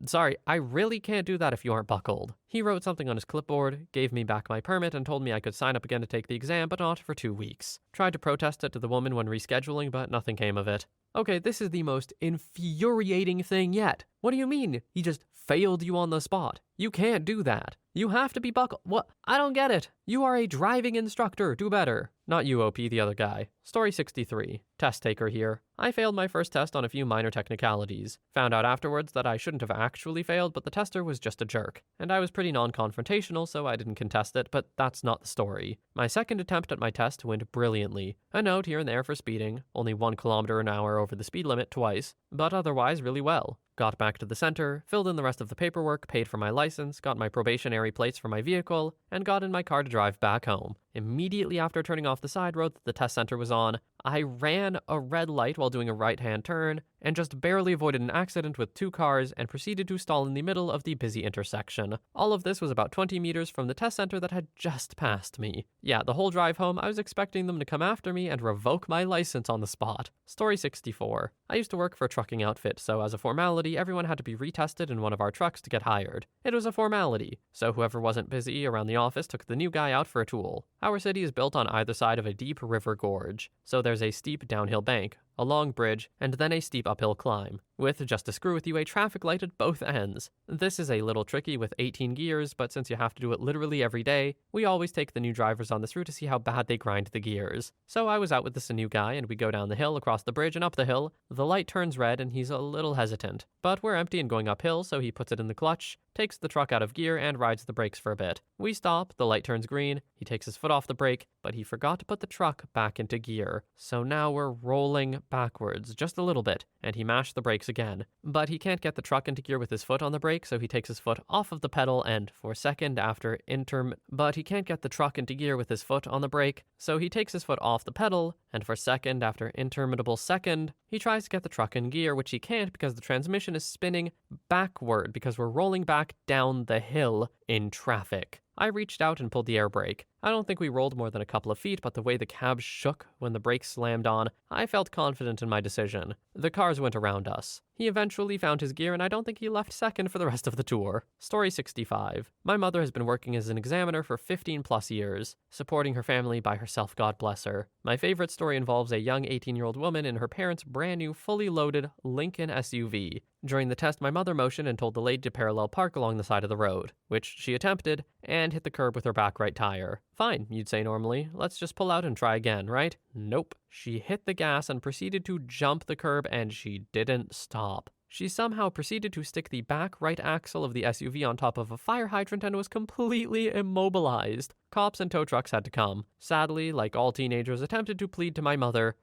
Sorry, I really can't do that if you aren't buckled. He wrote something on his clipboard, gave me back my permit, and told me I could sign up again to take the exam, but not for 2 weeks. Tried to protest it to the woman when rescheduling, but nothing came of it. Okay, this is the most infuriating thing yet. What do you mean? He just failed you on the spot. You can't do that. You have to be buckled. What? I don't get it. You are a driving instructor. Do better. Not you, OP, the other guy. Story 63. Test taker here. I failed my first test on a few minor technicalities. Found out afterwards that I shouldn't have actually failed, but the tester was just a jerk. And I was pretty non-confrontational, so I didn't contest it, but that's not the story. My second attempt at my test went brilliantly. A note here and there for speeding, only 1 kilometer an hour over the speed limit twice, but otherwise really well. Got back to the center, filled in the rest of the paperwork, paid for my license, got my probationary plates for my vehicle, and got in my car to drive back home. Immediately after turning off the side road that the test center was on, I ran a red light while doing a right-hand turn, and just barely avoided an accident with 2 cars and proceeded to stall in the middle of the busy intersection. All of this was about 20 meters from the test center that had just passed me. Yeah, the whole drive home, I was expecting them to come after me and revoke my license on the spot. Story 64. I used to work for a trucking outfit, so as a formality, everyone had to be retested in one of our trucks to get hired. It was a formality, so whoever wasn't busy around the office took the new guy out for a tool. Our city is built on either side of a deep river gorge, so there's a steep downhill bank, a long bridge, and then a steep uphill climb, with, just to screw with you, a traffic light at both ends. This is a little tricky with 18 gears, but since you have to do it literally every day, we always take the new drivers on this route to see how bad they grind the gears. So I was out with this new guy, and we go down the hill, across the bridge, and up the hill. The light turns red, and he's a little hesitant. But we're empty and going uphill, so he puts it in the clutch, takes the truck out of gear, and rides the brakes for a bit. We stop, the light turns green, he takes his foot off the brake, but he forgot to put the truck back into gear. So now we're rolling backwards, just a little bit, and he mashed the brakes again. But he can't get the truck into gear with his foot on the brake, so he takes his foot off of the pedal, and for a second after But he can't get the truck into gear with his foot on the brake, so he takes his foot off the pedal, and for a second after interminable second, he tries to get the truck in gear, which he can't because the transmission is spinning backward because we're rolling back down the hill in traffic. I reached out and pulled the air brake. I don't think we rolled more than a couple of feet, but the way the cab shook when the brakes slammed on, I felt confident in my decision. The cars went around us. He eventually found his gear, and I don't think he left second for the rest of the tour. Story 65. My mother has been working as an examiner for 15 plus years, supporting her family by herself, God bless her. My favorite story involves a young 18-year-old woman in her parents' brand new, fully loaded Lincoln SUV. During the test, my mother motioned and told the lady to parallel park along the side of the road, which she attempted, and hit the curb with her back right tire. Fine, you'd say normally. Let's just pull out and try again, right? Nope. She hit the gas and proceeded to jump the curb, and she didn't stop. She somehow proceeded to stick the back right axle of the SUV on top of a fire hydrant and was completely immobilized. Cops and tow trucks had to come. Sadly, like all teenagers, attempted to plead to my mother,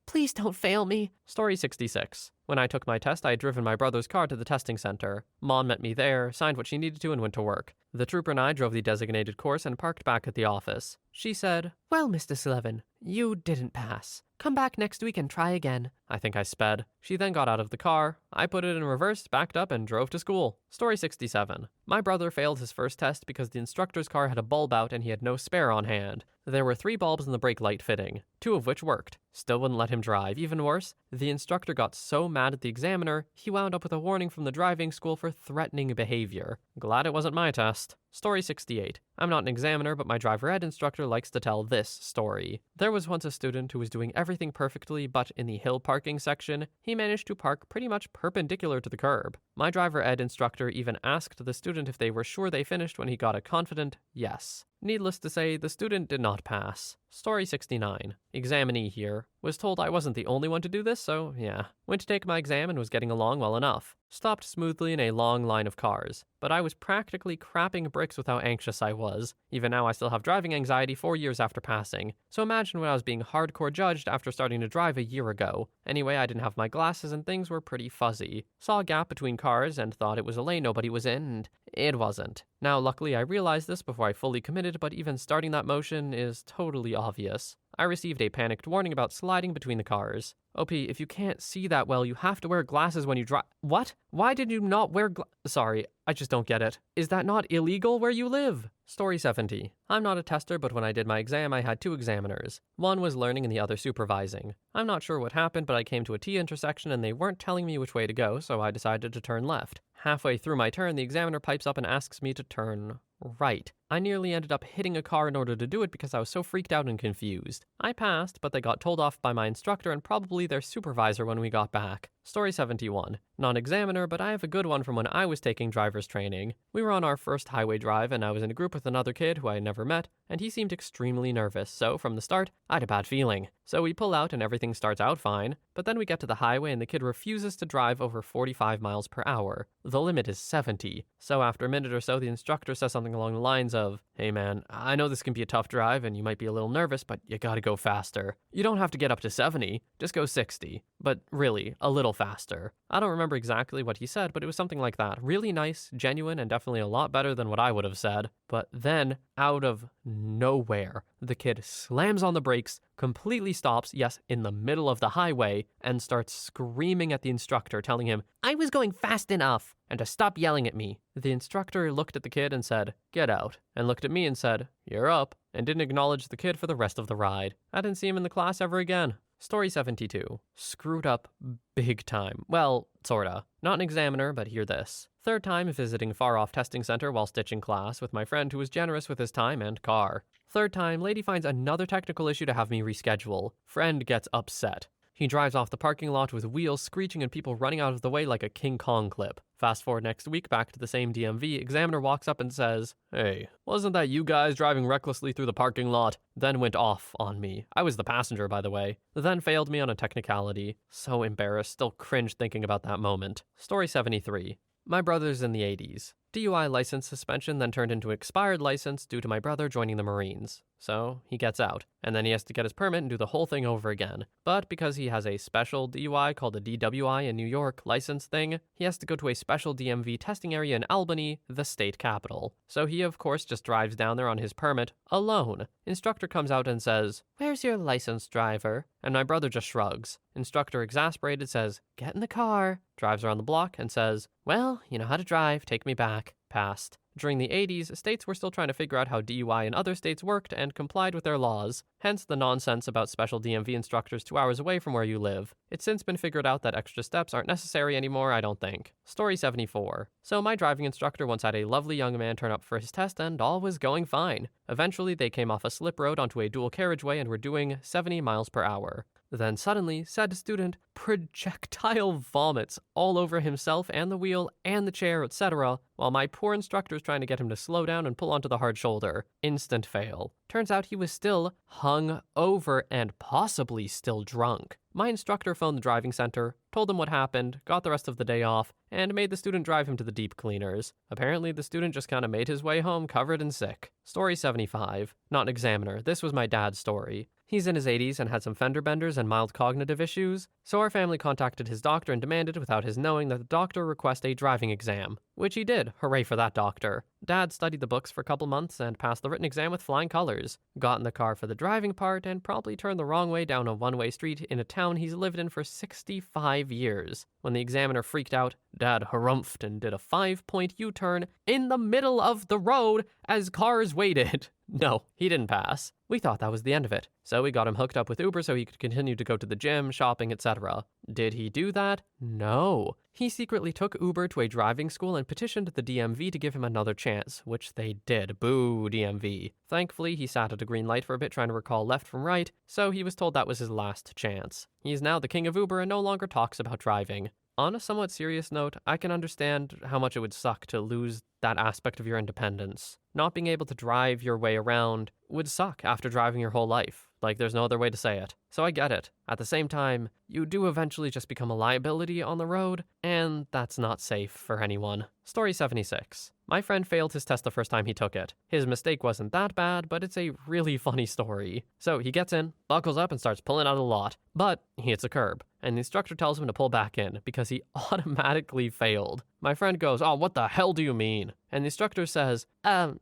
please don't fail me. Story 66. When I took my test, I had driven my brother's car to the testing center. Mom met me there, signed what she needed to, and went to work. The trooper and I drove the designated course and parked back at the office. She said, "Well, Mr. Slevin, you didn't pass. "Come back next week and try again." I think I sped. She then got out of the car. I put it in reverse, backed up, and drove to school. Story 67. My brother failed his first test because the instructor's car had a bulb out and he had no spare on hand. There were 3 bulbs in the brake light fitting, 2 of which worked. Still wouldn't let him drive. Even worse, the instructor got so mad at the examiner, he wound up with a warning from the driving school for threatening behavior. Glad it wasn't my test. Story 68. I'm not an examiner, but my driver ed instructor likes to tell this story. There was once a student who was doing everything perfectly, but in the hill parking section, he managed to park pretty much perpendicular to the curb. My driver ed instructor even asked the student if they were sure they finished when he got a confident yes. Needless to say, the student did not pass. Story 69. Examinee here. Was told I wasn't the only one to do this, so yeah. Went to take my exam and was getting along well enough. Stopped smoothly in a long line of cars. But I was practically crapping bricks with how anxious I was. Even now I still have driving anxiety 4 years after passing. So imagine when I was being hardcore judged after starting to drive a year ago. Anyway, I didn't have my glasses and things were pretty fuzzy. Saw a gap between cars and thought it was a lane nobody was in, and it wasn't. Now, luckily, I realized this before I fully committed, but even starting that motion is totally obvious. I received a panicked warning about sliding between the cars. OP, if you can't see that well, you have to wear glasses when you drive. What? Why did you not wear Sorry, I just don't get it. Is that not illegal where you live? Story 70. I'm not a tester, but when I did my exam, I had 2 examiners. One was learning and the other supervising. I'm not sure what happened, but I came to a T intersection and they weren't telling me which way to go, so I decided to turn left. Halfway through my turn, the examiner pipes up and asks me to turn right. I nearly ended up hitting a car in order to do it because I was so freaked out and confused. I passed, but they got told off by my instructor and probably their supervisor when we got back. Story 71. Not examiner, but I have a good one from when I was taking driver's training. We were on our first highway drive and I was in a group with another kid who I had never met, and he seemed extremely nervous, so from the start, I had a bad feeling. So we pull out and everything starts out fine, but then we get to the highway and the kid refuses to drive over 45 miles per hour. The limit is 70. So after a minute or so, the instructor says something along the lines of, "Hey man, I know this can be a tough drive and you might be a little nervous, but you gotta go faster. You don't have to get up to 70, just go 60. But really, a little faster." I don't remember exactly what he said, but it was something like that. Really nice, genuine, and definitely a lot better than what I would have said. But then, out of nowhere, the kid slams on the brakes, completely stops, yes, in the middle of the highway, and starts screaming at the instructor, telling him, "I was going fast enough, and to stop yelling at me." The instructor looked at the kid and said, "Get out," and looked at me and said, "You're up," and didn't acknowledge the kid for the rest of the ride. I didn't see him in the class ever again. Story 72. Screwed up big time. Well, sorta. Not an examiner, but hear this. 3rd time visiting far-off testing center while stitching class with my friend who was generous with his time and car. 3rd time, lady finds another technical issue to have me reschedule. Friend gets upset. He drives off the parking lot with wheels screeching and people running out of the way like a King Kong clip. Fast forward next week back to the same DMV, examiner walks up and says, "Hey, wasn't that you guys driving recklessly through the parking lot?" Then went off on me. I was the passenger, by the way. Then failed me on a technicality. So embarrassed, still cringe thinking about that moment. Story 73. My brother's in the 80s. DUI license suspension then turned into expired license due to my brother joining the Marines. So he gets out, and then he has to get his permit and do the whole thing over again. But because he has a special DUI called a DWI in New York license thing, he has to go to a special DMV testing area in Albany, the state capital. So he, of course, just drives down there on his permit, alone. Instructor comes out and says, "Where's your license, driver?" And my brother just shrugs. Instructor, exasperated, says, "Get in the car." Drives around the block and says, "Well, you know how to drive, take me back." Passed. During the 80s, states were still trying to figure out how DUI in other states worked and complied with their laws, hence the nonsense about special DMV instructors 2 hours away from where you live. It's since been figured out that extra steps aren't necessary anymore, I don't think. Story 74. So my driving instructor once had a lovely young man turn up for his test and all was going fine. Eventually, they came off a slip road onto a dual carriageway and were doing 70 miles per hour. Then suddenly, said student projectile vomits all over himself and the wheel and the chair, etc., while my poor instructor is trying to get him to slow down and pull onto the hard shoulder. Instant fail. Turns out he was still hung over and possibly still drunk. My instructor phoned the driving center, told them what happened, got the rest of the day off, and made the student drive him to the deep cleaners. Apparently, the student just kind of made his way home covered in sick. Story 75. Not an examiner. This was my dad's story. He's in his 80s and had some fender benders and mild cognitive issues, so our family contacted his doctor and demanded, without his knowing, that the doctor request a driving exam. which he did. Hooray for that doctor. Dad studied the books for a couple months and passed the written exam with flying colors. Got in the car for the driving part and probably turned the wrong way down a one-way street in a town he's lived in for 65 years. When the examiner freaked out, Dad harumphed and did a 5-point U-turn in the middle of the road as cars waited. No, he didn't pass. We thought that was the end of it, so we got him hooked up with Uber so he could continue to go to the gym, shopping, etc. Did he do that? No. He secretly took Uber to a driving school and petitioned the DMV to give him another chance, which they did. Boo, DMV. Thankfully, he sat at a green light for a bit trying to recall left from right, so he was told that was his last chance. He is now the king of Uber and no longer talks about driving. On a somewhat serious note, I can understand how much it would suck to lose that aspect of your independence. Not being able to drive your way around would suck after driving your whole life. Like, there's no other way to say it. So I get it. At the same time, you do eventually just become a liability on the road, and that's not safe for anyone. Story 76. My friend failed his test the first time he took it. His mistake wasn't that bad, but it's a really funny story. So he gets in, buckles up, and starts pulling out of the lot. But he hits a curb, and the instructor tells him to pull back in because he automatically failed. My friend goes, "Oh, what the hell do you mean?" And the instructor says,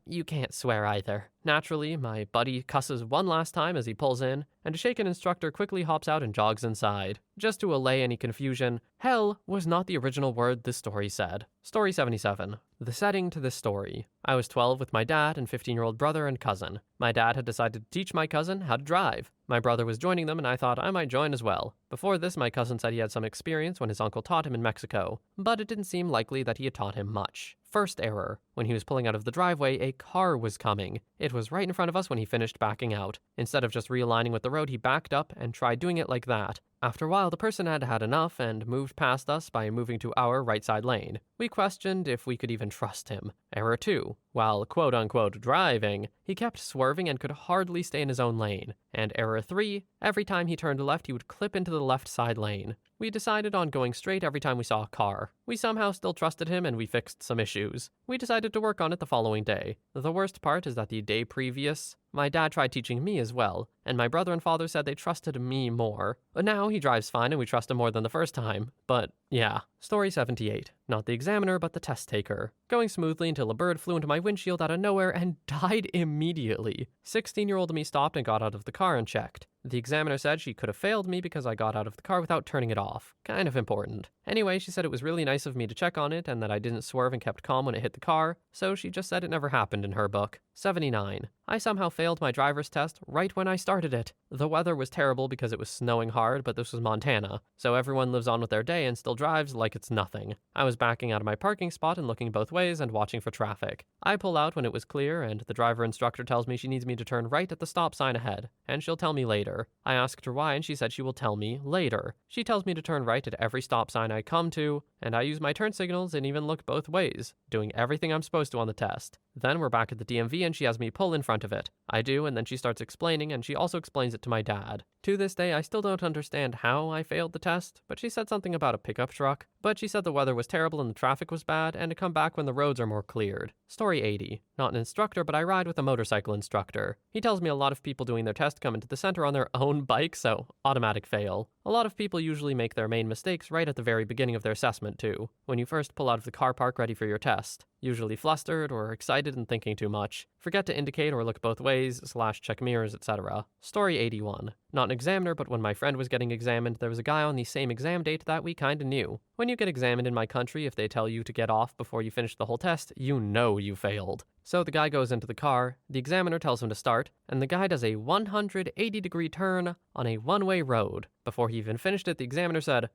you can't swear either. Naturally, my buddy cusses one last time as he pulls in, and a shaken instructor quickly hops out and jogs inside. Just to allay any confusion, hell was not the original word this story said. Story 77. The setting to this story. I was 12 with my dad and 15-year-old brother and cousin. My dad had decided to teach my cousin how to drive. My brother was joining them and I thought I might join as well. Before this, my cousin said he had some experience when his uncle taught him in Mexico, but it didn't seem likely that he had taught him much. First error. When he was pulling out of the driveway, a car was coming. It was right in front of us when he finished backing out. Instead of just realigning with the road, he backed up and tried doing it like that. After a while, the person had had enough and moved past us by moving to our right side lane. We questioned if we could even trust him. Error 2. While quote-unquote driving, he kept swerving and could hardly stay in his own lane. And error 3. Every time he turned left, he would clip into the left side lane. We decided on going straight every time we saw a car. We somehow still trusted him and we fixed some issues. We decided to work on it the following day. The worst part is that the day previous, my dad tried teaching me as well, and my brother and father said they trusted me more. But now he drives fine and we trust him more than the first time. But yeah. Story 78. Not the examiner, but the test taker. Going smoothly until a bird flew into my windshield out of nowhere and died immediately. 16-year-old me stopped and got out of the car and checked. The examiner said she could have failed me because I got out of the car without turning it off. Kind of important. Anyway, she said it was really nice of me to check on it and that I didn't swerve and kept calm when it hit the car, so she just said it never happened in her book. 79. I somehow failed my driver's test right when I started it. The weather was terrible because it was snowing hard, but this was Montana, so everyone lives on with their day and still drives like it's nothing. I was backing out of my parking spot and looking both ways and watching for traffic. I pull out when it was clear and the driver instructor tells me she needs me to turn right at the stop sign ahead, and she'll tell me later. I asked her why and she said she will tell me later. She tells me to turn right at every stop sign I come to, and I use my turn signals and even look both ways, doing everything I'm supposed to on the test. Then we're back at the DMV and she has me pull in front of it. I do, and then she starts explaining, and she also explains it to my dad. To this day, I still don't understand how I failed the test, but she said something about a pickup truck. But she said the weather was terrible and the traffic was bad, and to come back when the roads are more cleared. Story 80. Not an instructor, but I ride with a motorcycle instructor. He tells me a lot of people doing their test come into the center on their own bike, so automatic fail. A lot of people usually make their main mistakes right at the very beginning of their assessment too, when you first pull out of the car park ready for your test. Usually flustered or excited and thinking too much. Forget to indicate or look both ways, / check mirrors, etc. Story 81. Not an examiner, but when my friend was getting examined, there was a guy on the same exam date that we kinda knew. When you get examined in my country, if they tell you to get off before you finish the whole test, you know you failed. So the guy goes into the car, the examiner tells him to start, and the guy does a 180-degree turn on a one-way road. Before he even finished it, the examiner said,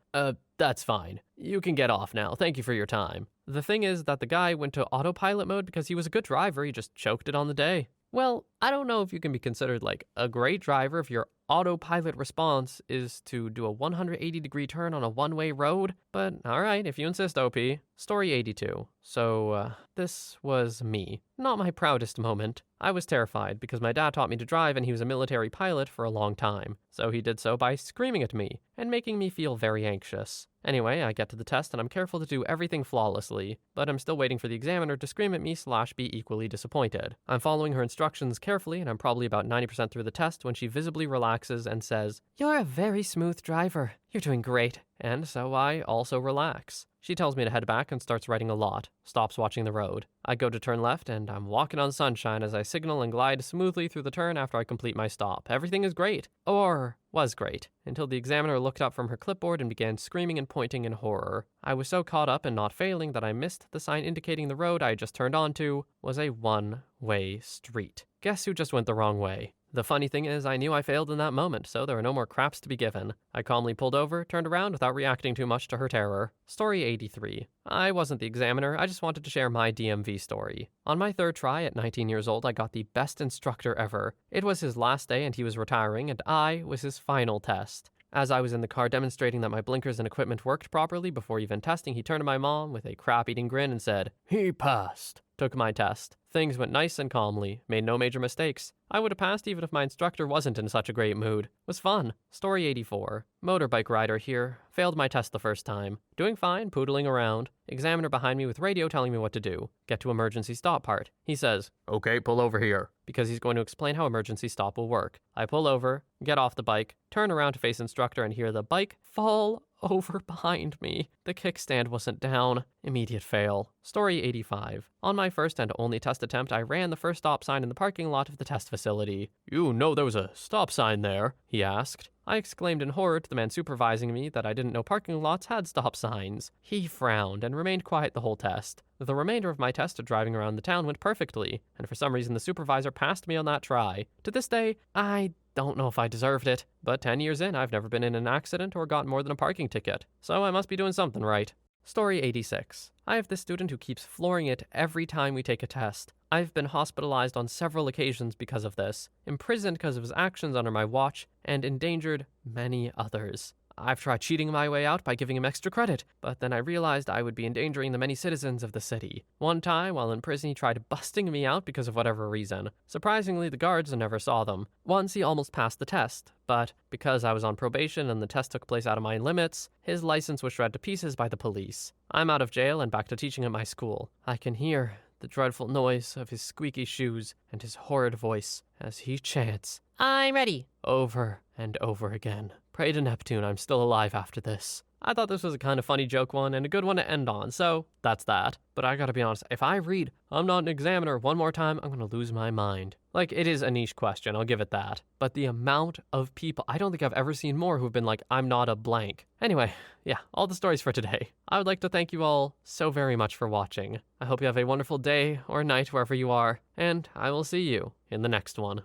that's fine. You can get off now. Thank you for your time. The thing is that the guy went to autopilot mode because he was a good driver. He just choked it on the day. Well, I don't know if you can be considered like a great driver if your autopilot response is to do a 180-degree turn on a one-way road, but alright, if you insist, OP. Story 82. So, this was me. Not my proudest moment. I was terrified because my dad taught me to drive and he was a military pilot for a long time, so he did so by screaming at me and making me feel very anxious. Anyway, I get to the test and I'm careful to do everything flawlessly, but I'm still waiting for the examiner to scream at me / be equally disappointed. I'm following her instructions carefully, and I'm probably about 90% through the test when she visibly relaxes and says, "You're a very smooth driver. You're doing great." And so I also relax. She tells me to head back and starts writing a lot, stops watching the road. I go to turn left, and I'm walking on sunshine as I signal and glide smoothly through the turn after I complete my stop. Everything is great. Or was great, until the examiner looked up from her clipboard and began screaming and pointing in horror. I was so caught up in not failing that I missed the sign indicating the road I had just turned onto was a one-way street. Guess who just went the wrong way? The funny thing is, I knew I failed in that moment, so there were no more craps to be given. I calmly pulled over, turned around without reacting too much to her terror. Story 83. I wasn't the examiner, I just wanted to share my DMV story. On my third try at 19 years old, I got the best instructor ever. It was his last day and he was retiring, and I was his final test. As I was in the car demonstrating that my blinkers and equipment worked properly before even testing, he turned to my mom with a crap-eating grin and said, "He passed." Took my test. Things went nice and calmly. Made no major mistakes. I would have passed even if my instructor wasn't in such a great mood. Was fun. Story 84. Motorbike rider here. Failed my test the first time. Doing fine, poodling around. Examiner behind me with radio telling me what to do. Get to emergency stop part. He says, "Okay, pull over here," because he's going to explain how emergency stop will work. I pull over, get off the bike, turn around to face instructor and hear the bike fall over behind me. The kickstand wasn't down. Immediate fail. Story 85. On my first and only test attempt, I ran the first stop sign in the parking lot of the test facility. "You know there was a stop sign there?" he asked. I exclaimed in horror to the man supervising me that I didn't know parking lots had stop signs. He frowned and remained quiet the whole test. The remainder of my test of driving around the town went perfectly, and for some reason the supervisor passed me on that try. To this day, I don't know if I deserved it, but 10 years in, I've never been in an accident or gotten more than a parking ticket, so I must be doing something right. Story 86. I have this student who keeps flooring it every time we take a test. I've been hospitalized on several occasions because of this, imprisoned because of his actions under my watch, and endangered many others. I've tried cheating my way out by giving him extra credit, but then I realized I would be endangering the many citizens of the city. One time, while in prison, he tried busting me out because of whatever reason. Surprisingly, the guards never saw them. Once he almost passed the test, but because I was on probation and the test took place out of my limits, his license was shred to pieces by the police. I'm out of jail and back to teaching at my school. I can hear the dreadful noise of his squeaky shoes and his horrid voice as he chants, "I'm ready," over and over again. Pray to Neptune I'm still alive after this. I thought this was a kind of funny joke one and a good one to end on, so that's that. But I gotta be honest, if I read "I'm not an examiner" one more time, I'm gonna lose my mind. Like, it is a niche question, I'll give it that. But the amount of people, I don't think I've ever seen more who've been like, "I'm not a blank." Anyway, yeah, all the stories for today. I would like to thank you all so very much for watching. I hope you have a wonderful day or night wherever you are, and I will see you in the next one.